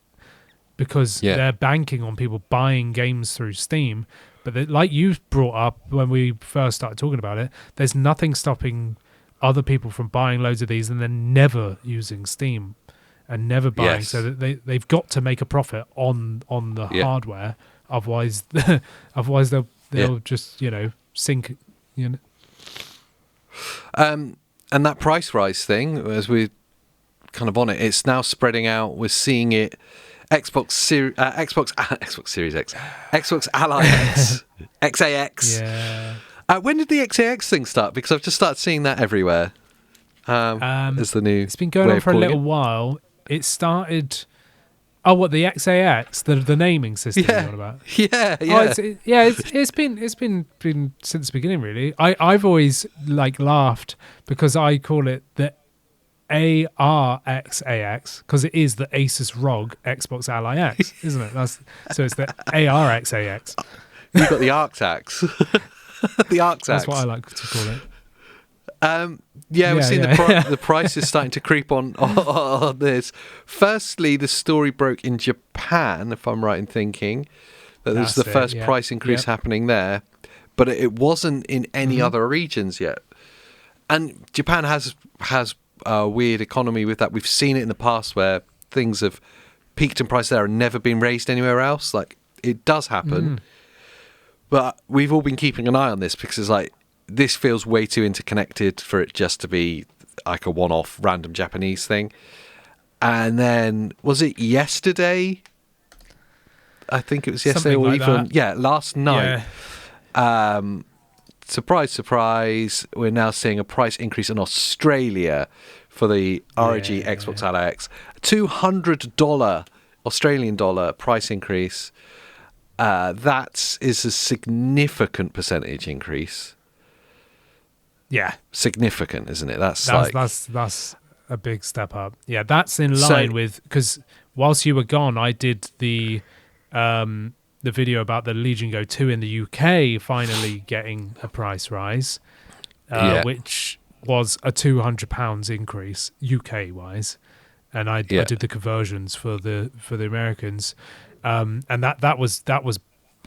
because they're banking on people buying games through Steam. But like you brought up when we first started talking about it, there's nothing stopping other people from buying loads of these and then never using Steam and never buying. Yes. So that they've got to make a profit on the hardware. Otherwise, they'll just sink. And that price rise thing, as we're kind of on it, it's now spreading out. We're seeing it. Xbox Series X, Xbox Ally X, XAX. Yeah. When did the XAX thing start? Because I've just started seeing that everywhere. As the new. It's been going on for a little while. It started. Oh, what, the XAX, the naming system you're on about? Yeah. It's been since the beginning, really. I've always laughed because I call it the ARXAX because it is the Asus ROG Xbox Ally X, isn't it? So it's the ARXAX. You've got the ARXAX. The ARXAX. That's what I like to call it. We're seeing the prices starting to creep on this. Firstly, the story broke in Japan, if I'm right in thinking, that there's the first price increase happening there, but it wasn't in any other regions yet. And Japan has a weird economy with that. We've seen it in the past where things have peaked in price there and never been raised anywhere else. Like, it does happen, but we've all been keeping an eye on this because it's like, this feels way too interconnected for it just to be like a one-off random Japanese thing. And then, was it yesterday? I think it was yesterday, something or like even that. Last night. Yeah. Surprise, surprise! We're now seeing a price increase in Australia for the ROG Xbox Ally X. $200 Australian dollar price increase. That is a significant percentage increase. Yeah, significant, isn't it? That's a big step up. Yeah, that's in line with, because whilst you were gone, I did the video about the Legion Go 2 in the UK finally getting a price rise, which was a £200 increase UK wise, and I did the conversions for the Americans, and that was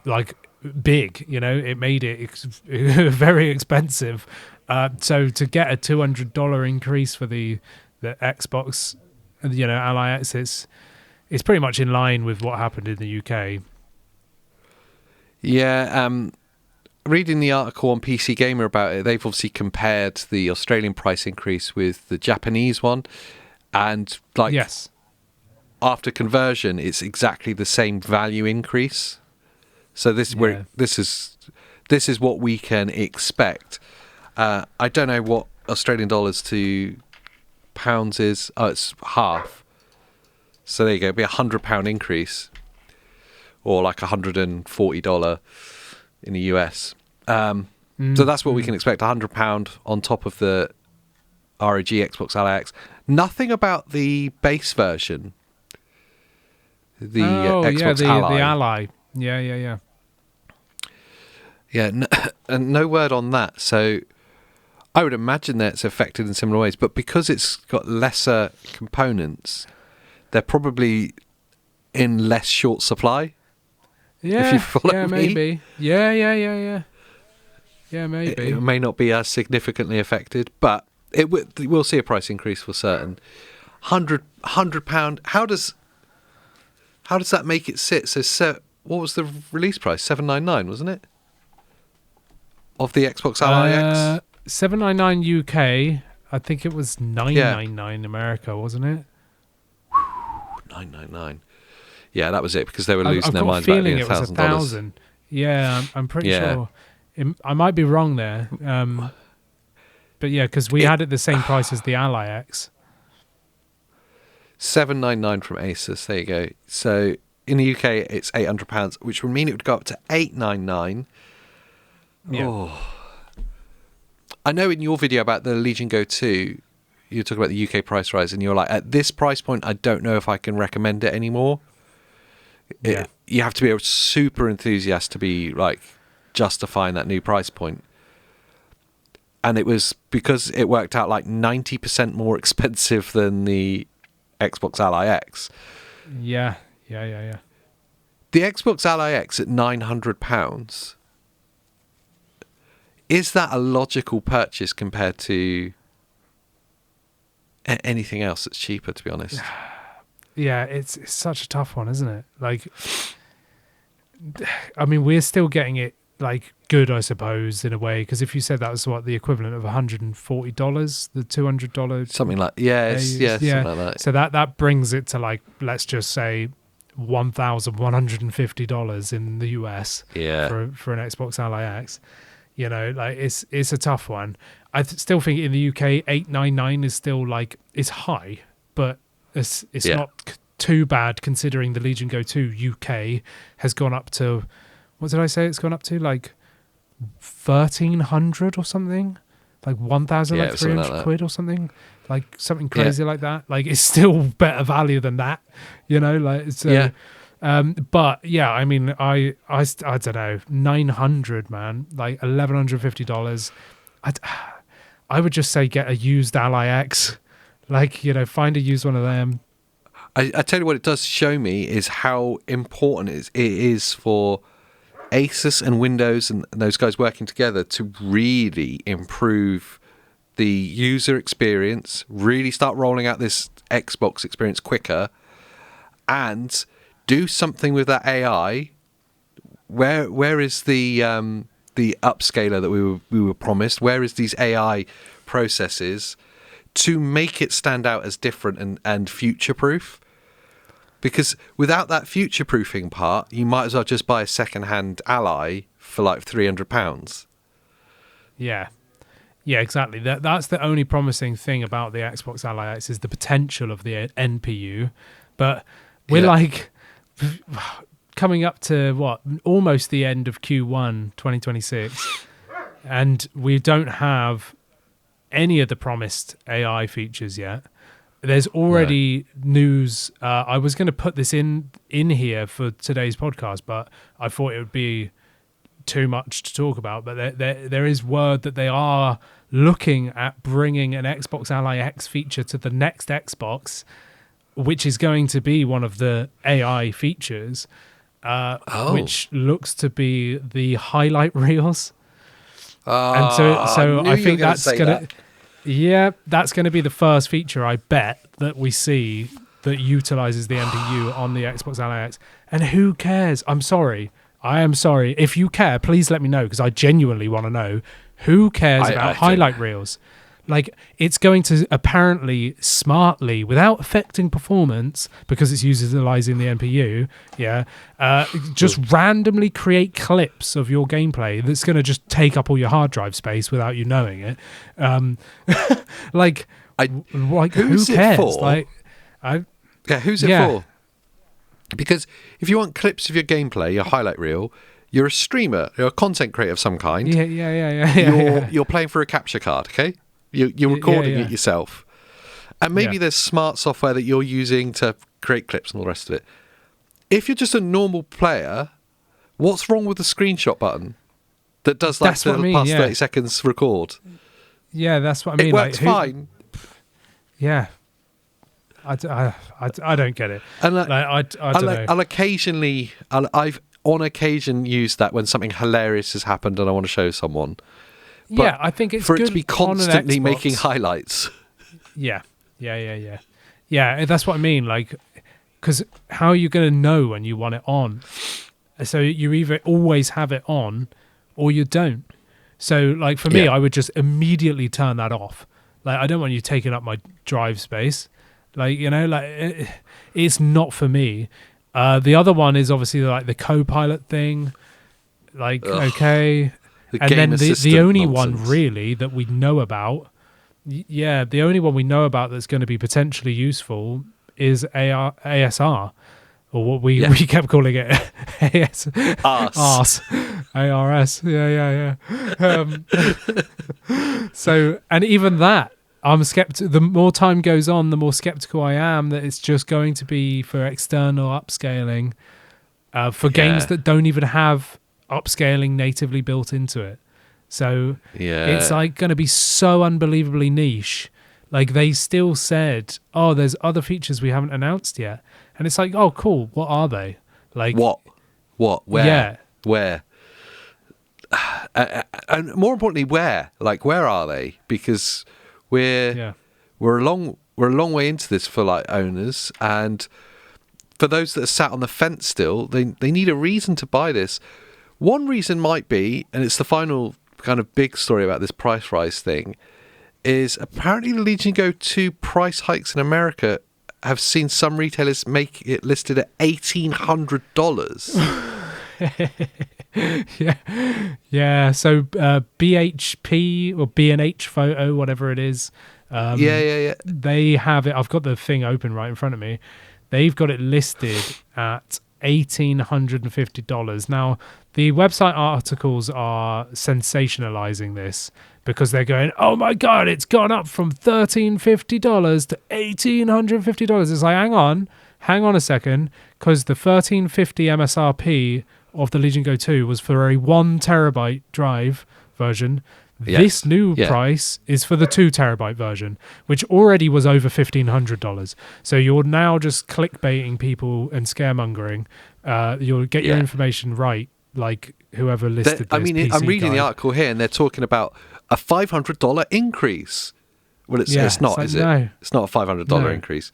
like big. It made it very expensive. So to get a $200 increase for the Xbox, Ally X, it's pretty much in line with what happened in the UK. Yeah, reading the article on PC Gamer about it, they've obviously compared the Australian price increase with the Japanese one, and after conversion, it's exactly the same value increase. So this is what we can expect. I don't know what Australian dollars to pounds is. Oh, it's half. So there you go. It'll be £100 increase, or like $140 in the US. So that's what we can expect. £100 on top of the ROG Xbox Ally X. Nothing about the base version. The Xbox Ally. The Ally. Yeah. Yeah, and no word on that. So I would imagine that it's affected in similar ways, but because it's got lesser components, they're probably in less short supply. Yeah, if you follow me. Maybe. Yeah. Yeah, maybe. It may not be as significantly affected, but we'll see a price increase for certain. £100. How does that make it sit? So what was the release price? $799, wasn't it? Of the Xbox Ally X? $799 UK. I think it was $999 America, wasn't it? $999. Yeah, that was it, because they were losing their minds about being $1,000. It was $1,000. Yeah, I'm pretty sure. I might be wrong there. But yeah, because we had it the same price as the Ally X. $799 from Asus. There you go. So in the UK, it's £800, which would mean it would go up to $899. Yeah. Oh, I know in your video about the Legion Go 2, you were talking about the UK price rise, and you're like, at this price point, I don't know if I can recommend it anymore. Yeah. You have to be a super enthusiast to be like justifying that new price point. And it was because it worked out like 90% more expensive than the Xbox Ally X. Yeah. The Xbox Ally X at £900, is that a logical purchase compared to anything else that's cheaper, to be honest? Yeah, it's such a tough one, isn't it? Like, I mean, we're still getting it like good, I suppose, in a way, because if you said that was what the equivalent of $140, the $200, something like something like that. So that brings it to like, let's just say $1,150 in the US for an Xbox Ally X. You know, like it's a tough one. I still think in the UK $899 is still like, it's high, but it's not too bad considering the Legion Go 2 UK has gone up to, what did I say it's gone up to, like 1,300 or something, like 1,300 quid or something, like something crazy like that. Like it's still better value than that, you know, like it's but yeah, I mean, I don't know, 900, man, like $1,150. I would just say get a used Ally X, like, you know, find a used one of them. I tell you what, it does show me is how important it is for Asus and Windows and those guys working together to really improve the user experience, really start rolling out this Xbox experience quicker, and do something with that AI. Where is the upscaler that we were promised? Where is these AI processes to make it stand out as different and future-proof? Because without that future-proofing part, you might as well just buy a second-hand Ally for like £300. Yeah, exactly. That's the only promising thing about the Xbox Ally X is the potential of the NPU. But we're like coming up to what, almost the end of Q1 2026, and we don't have any of the promised AI features yet. There's already news. I was going to put this in here for today's podcast, but I thought it would be too much to talk about. But there is word that they are looking at bringing an Xbox Ally X feature to the next Xbox, which is going to be one of the AI features, which looks to be the highlight reels. And so I think that's going to... Yeah, that's going to be the first feature, I bet, that we see that utilizes the NPU on the Xbox Ally X. And who cares? I'm sorry. I am sorry. If you care, please let me know, because I genuinely want to know. Who cares about highlight reels? Like, it's going to apparently smartly, without affecting performance, because it's utilizing the NPU, just randomly create clips of your gameplay that's going to just take up all your hard drive space without you knowing it. Who cares? Who's it for? Because if you want clips of your gameplay, your highlight reel, you're a streamer, you're a content creator of some kind. You're playing for a capture card, okay? You're recording it yourself. And maybe there's smart software that you're using to create clips and all the rest of it. If you're just a normal player, what's wrong with the screenshot button that does like the past 30 seconds record? Yeah, that's what I mean. It works fine. Yeah. I don't get it. And I don't know. I've on occasion used that when something hilarious has happened and I want to show someone. But I think it's for good it to be constantly making highlights. Yeah, that's what I mean. Like, because how are you going to know when you want it on? So you either always have it on or you don't. So, like, for me, I would just immediately turn that off. Like, I don't want you taking up my drive space. Like, you know, like it's not for me. The other one is obviously like the co-pilot thing. Like, okay. And then the only one really that we know about, the only one we know about that's going to be potentially useful is ASR, or what we kept calling it, Arse. ARS. Yeah. So, and even that, I'm skeptical. The more time goes on, the more skeptical I am that it's just going to be for external upscaling, for games that don't even have upscaling natively built into it. So it's like going to be so unbelievably niche. Like they still said, oh, there's other features we haven't announced yet. And it's like, oh, cool. What are they? Like what? Where? Yeah. Where? And more importantly, where? Like, where are they? Because we're a long way into this for like owners, and for those that are sat on the fence still, they need a reason to buy this. One reason might be, and it's the final kind of big story about this price rise thing, is apparently the Legion Go 2 price hikes in America have seen some retailers make it listed at $1,800. Yeah. So BHP or B&H Photo, whatever it is. They have it. I've got the thing open right in front of me. They've got it listed at $1,850. Now, the website articles are sensationalizing this because they're going, oh my God, it's gone up from $1,350 to $1,850. It's like, hang on a second, because the $1,350 MSRP of the Legion Go 2 was for a 1 terabyte drive version. This new price is for the 2 terabyte version, which already was over $1,500. So you're now just clickbaiting people and scaremongering. You'll get your information right, like whoever listed this. I mean, PC I'm reading guide. the article here, and they're talking about a $500 increase. Well, it's not, is it? No. It's not a $500 increase.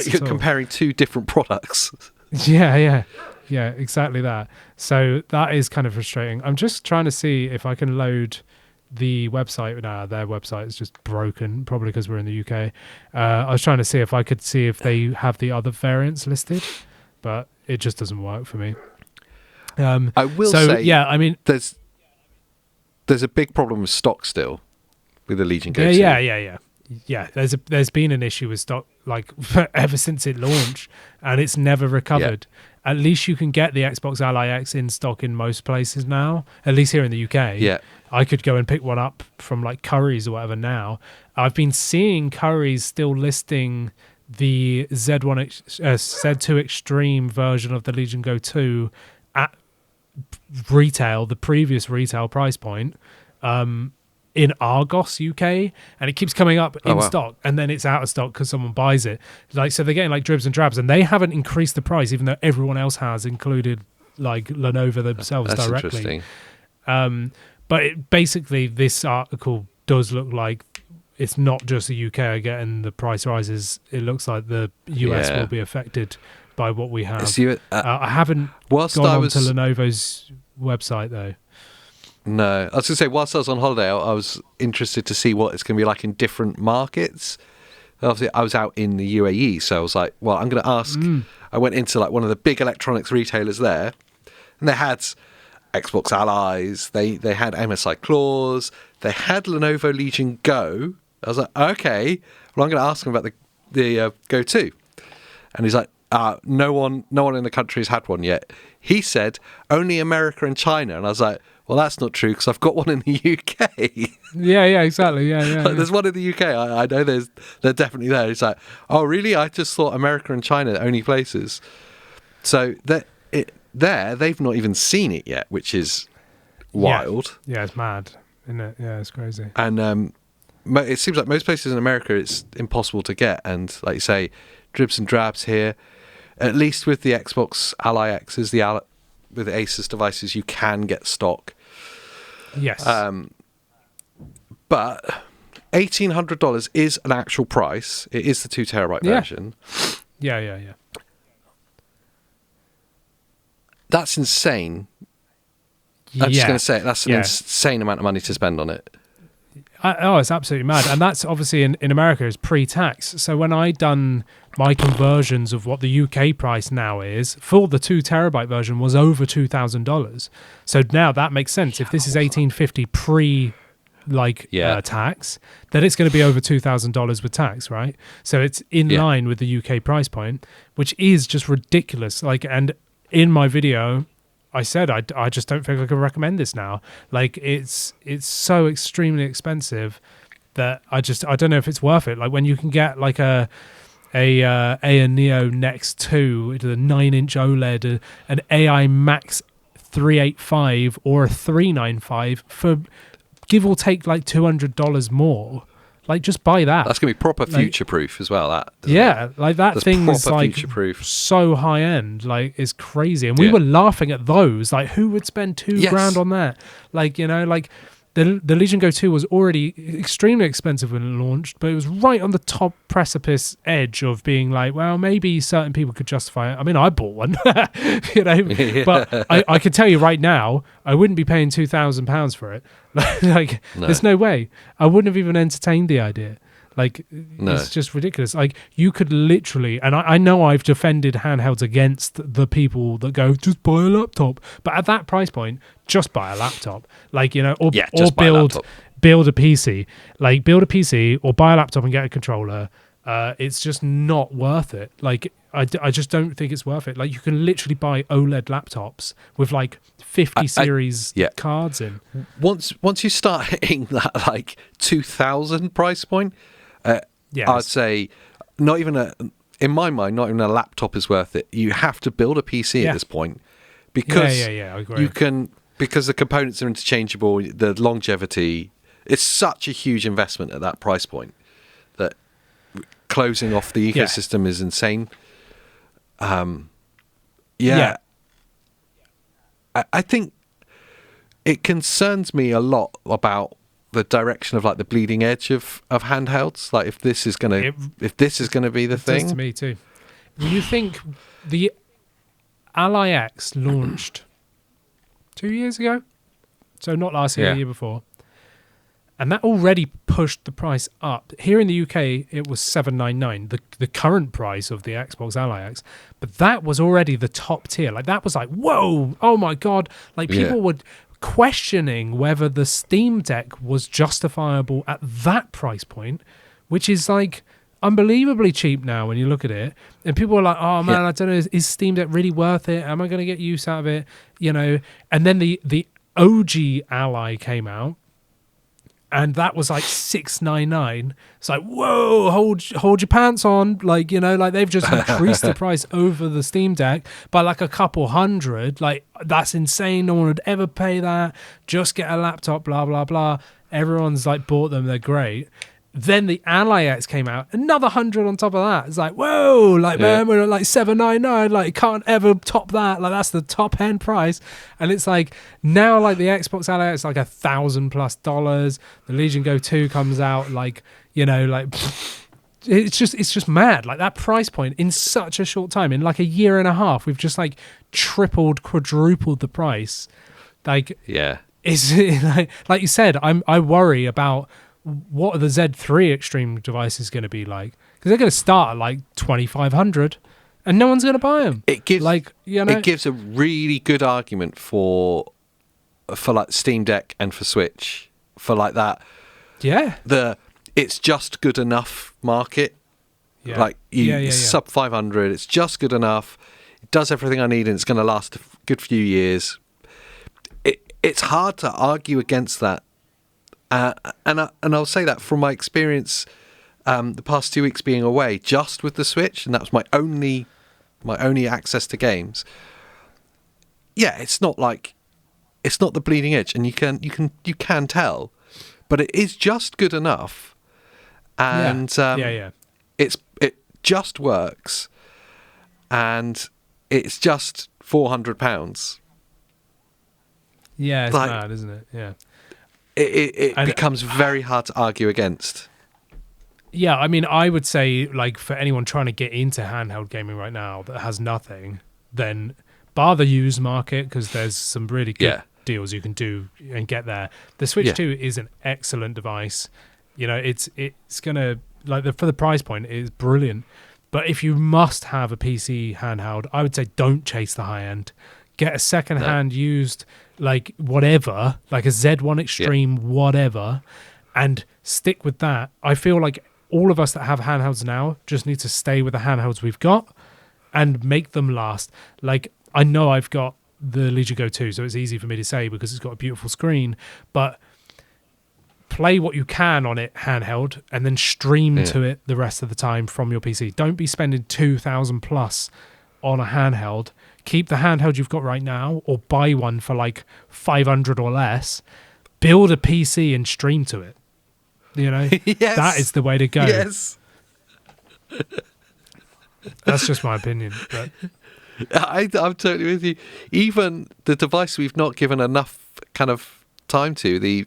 You're comparing two different products. Yeah, exactly that. So that is kind of frustrating. I'm just trying to see if I can load the website. Nah, their website is just broken, probably because we're in the UK. I was trying to see if I could see if they have the other variants listed, but it just doesn't work for me. I will say, I mean, there's a big problem with stock still with the Legion Go 2. Yeah, there's been an issue with stock like ever since it launched, and it's never recovered. At least you can get the Xbox Ally X in stock in most places now, at least here in the UK. Yeah. I could go and pick one up from like Currys or whatever now. I've been seeing Currys still listing the Z2 Extreme version of the Legion Go 2 at retail, the previous retail price point, in Argos UK, and it keeps coming up in stock, and then it's out of stock because someone buys it. Like, so they're getting like dribs and drabs, and they haven't increased the price, even though everyone else has, included like Lenovo themselves. That's directly. Interesting. But basically, this article does look like it's not just the UK are getting the price rises. It looks like the US will be affected by what we have. I haven't gone on to Lenovo's website though. No, I was going to say, whilst I was on holiday, I was interested to see what it's going to be like in different markets. Obviously, I was out in the UAE, so I was like, well, I'm going to ask. I went into like one of the big electronics retailers there, and they had Xbox Allies, they had MSI Claws, they had Lenovo Legion Go. I was like, okay, well, I'm going to ask him about the Go 2. And he's like, no one in the country has had one yet. He said only America and China, and I was like, well, that's not true because I've got one in the UK. Yeah, exactly. Yeah. There's one in the UK. I know they're definitely there. It's like, oh, really? I just thought America and China are the only places. So they've not even seen it yet, which is wild. Yeah, it's mad, isn't it? Yeah, it's crazy. And it seems like most places in America it's impossible to get. And like you say, dribs and drabs here. At least with the Xbox Ally X's, with the Asus devices, you can get stock. Yes. But $1,800 is an actual price. It is the 2 terabyte version. Yeah. That's insane. I'm just going to say it. That's an insane amount of money to spend on it. It's absolutely mad. And that's obviously in America is pre-tax. So when I done my conversions of what the UK price now is, for the 2 terabyte version was over $2,000. So now that makes sense. If this is $1,850 tax, then it's going to be over $2,000 with tax, right? So it's in line with the UK price point, which is just ridiculous. Like, and in my video, I said I just don't think I can recommend this now. Like, it's so extremely expensive that I don't know if it's worth it. Like, when you can get like a Neo Next 2 with a 9-inch OLED, an AI Max 385 or a 395 for give or take like $200 more. Like, just buy that. That's gonna be proper future proof as well. Like that thing is like so high end. Like, it's crazy. And we were laughing at those. Like, who would spend $2,000 on that? Like, you know, like. The Legion Go 2 was already extremely expensive when it launched, but it was right on the top precipice edge of being like, well, maybe certain people could justify it. I mean, I bought one, you know, but I can tell you right now, I wouldn't be paying £2,000 for it. Like, there's no way. I wouldn't have even entertained the idea. Like, it's just ridiculous. Like, you could literally, and I know I've defended handhelds against the people that go, just buy a laptop. But at that price point, just buy a laptop. Like, you know, or build a PC. Like, build a PC or buy a laptop and get a controller. It's just not worth it. Like, I just don't think it's worth it. Like, you can literally buy OLED laptops with like 50 series cards in. Once you start hitting that like 2,000 price point, I'd say in my mind, not even a laptop is worth it. You have to build a PC at this point because I agree. Because the components are interchangeable, the longevity. It's such a huge investment at that price point that closing off the ecosystem is insane. I think it concerns me a lot about the direction of like the bleeding edge of handhelds. Like, if this is gonna be the thing. To me too. You think the Ally X launched 2 years ago, so not last year, the year before, and that already pushed the price up. Here in the UK, it was $799, the current price of the Xbox Ally X, but that was already the top tier. Like, that was like, whoa, oh my god! Like, people were questioning whether the Steam Deck was justifiable at that price point, which is like unbelievably cheap now when you look at it. And people are like, oh man, I don't know, is Steam Deck really worth it? Am I going to get use out of it? You know, and then the OG Ally came out, and that was like $699. It's like, whoa, hold your pants on. Like, you know, like, they've just increased the price over the Steam Deck by like a couple hundred. Like, that's insane. No one would ever pay that. Just get a laptop, blah, blah, blah. Everyone's like bought them. They're great. Then the Ally X came out, another 100 on top of that. It's like, whoa, like, man, we're at like $799. Like, you can't ever top that. Like, that's the top end price. And it's like, now, like, the Xbox Ally X is like $1,000+. The Legion Go 2 comes out, like, you know, like, it's just mad. Like, that price point in such a short time, in like a year and a half, we've just like tripled, quadrupled the price. Like, it's like you said, I worry about what are the Z3 Extreme devices going to be like, because they're going to start at like 2,500 and no one's going to buy them. It gives, like, you know, it gives a really good argument for like Steam Deck and for Switch, for like that it's just good enough market. Like, sub 500, it's just good enough, it does everything I need, and it's going to last a good few years. It's hard to argue against that. And I'll say that from my experience, the past 2 weeks being away, just with the Switch, and that was my only access to games. Yeah, it's not the bleeding edge, and you can tell, but it is just good enough, and it just works, and it's just £400. Yeah, it's mad, isn't it? Yeah. It becomes very hard to argue against. Yeah, I mean, I would say, like, for anyone trying to get into handheld gaming right now that has nothing, then bar the used market, because there's some really good deals you can do and get there. The Switch 2 is an excellent device. You know, it's gonna, like, for the price point, it is brilliant. But if you must have a PC handheld, I would say don't chase the high end. Get a second-hand used, like, whatever, like a Z1 Extreme, whatever, and stick with that. I feel like all of us that have handhelds now just need to stay with the handhelds we've got and make them last. Like, I know I've got the Legion Go 2, so it's easy for me to say because it's got a beautiful screen, but play what you can on it handheld and then stream to it the rest of the time from your PC. Don't be spending 2,000 plus on a handheld. Keep the handheld you've got right now, or buy one for like 500 or less. Build a PC and stream to it. You know, yes. That is the way to go. Yes. That's just my opinion. But I'm totally with you. Even the device we've not given enough kind of time to, the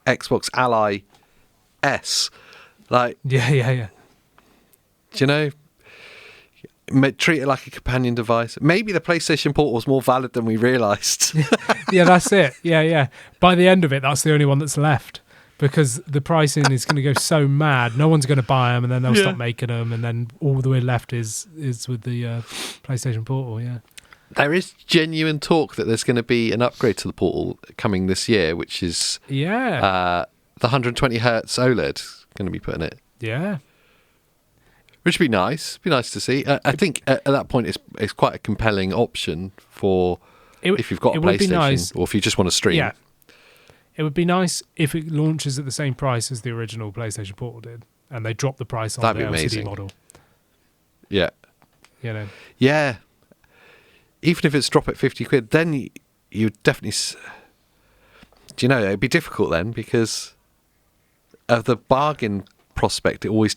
Xbox Ally S, like, yeah. do you know? Treat it like a companion device. Maybe the PlayStation Portal is more valid than we realised. Yeah, that's it. Yeah. By the end of it, that's the only one that's left because the pricing is going to go so mad. No one's going to buy them, and then they'll stop making them, and then all the way left is with the PlayStation Portal. Yeah, there is genuine talk that there's going to be an upgrade to the Portal coming this year, which is the 120 hertz OLED going to be put in it. Yeah. Which would be nice. Be nice to see. I think at that point it's quite a compelling option for if you've got a PlayStation or if you just want to stream. Yeah. It would be nice if it launches at the same price as the original PlayStation Portal did, and they drop the price on the LCD model. Yeah. You know. Yeah. Even if it's drop at 50 quid, then you definitely. Do you know? It'd be difficult then because of the bargain prospect. It always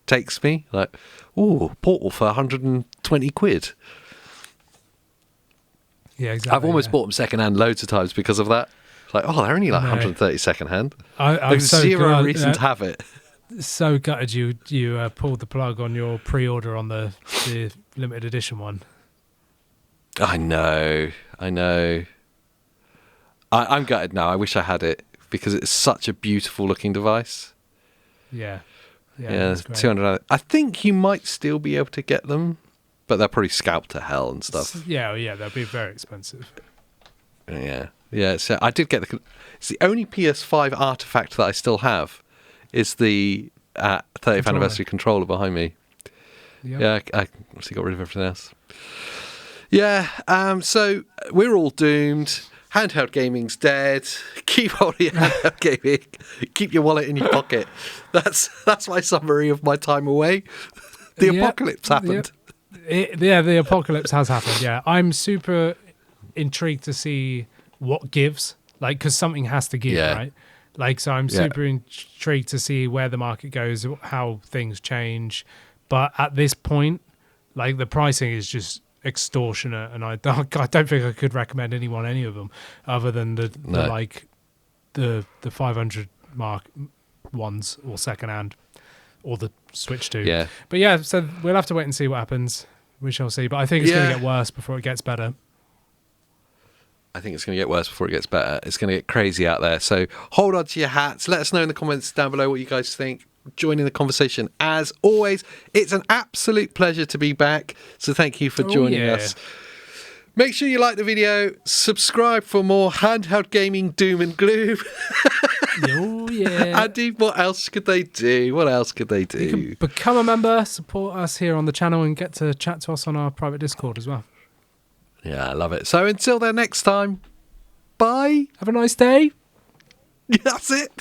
takes me like, oh, Portal for 120 quid. Yeah, exactly. I've almost bought them second-hand loads of times because of that. It's like, oh, they're only like 130 second-hand. There's zero reason to have it. So gutted you pulled the plug on your pre-order on the limited edition one. I know. I'm gutted now. I wish I had it because it's such a beautiful looking device. Yeah. Yeah, 200. I think you might still be able to get them, but they're probably scalped to hell and stuff. Yeah, they'll be very expensive. Yeah. So I did get it's the only PS5 artifact that I still have is the 30th anniversary controller behind me. Yep. Yeah, I obviously got rid of everything else. Yeah, so we're all doomed. Handheld gaming's dead. Keep holding your handheld gaming. Keep your wallet in your pocket. That's my summary of my time away. The apocalypse happened. The apocalypse has happened. Yeah, I'm super intrigued to see what gives. Like, because something has to give, right? Like, so I'm super intrigued to see where the market goes, how things change. But at this point, like, the pricing is just extortionate, and I don't think I could recommend anyone any of them other than the 500 mark ones or secondhand or the Switch 2. Yeah. But yeah, so we'll have to wait and see what happens. We shall see. But I think it's going to get worse before it gets better. I think it's going to get worse before it gets better. It's going to get crazy out there. So hold on to your hats. Let us know in the comments down below what you guys think. Join in the conversation as always. It's an absolute pleasure to be back. So thank you for joining us. Make sure you like the video, subscribe for more handheld gaming doom and gloom. Andy, what else could they do? You can become a member, support us here on the channel, and get to chat to us on our private Discord as well. Yeah, I love it. So until then, next time, bye. Have a nice day. That's it.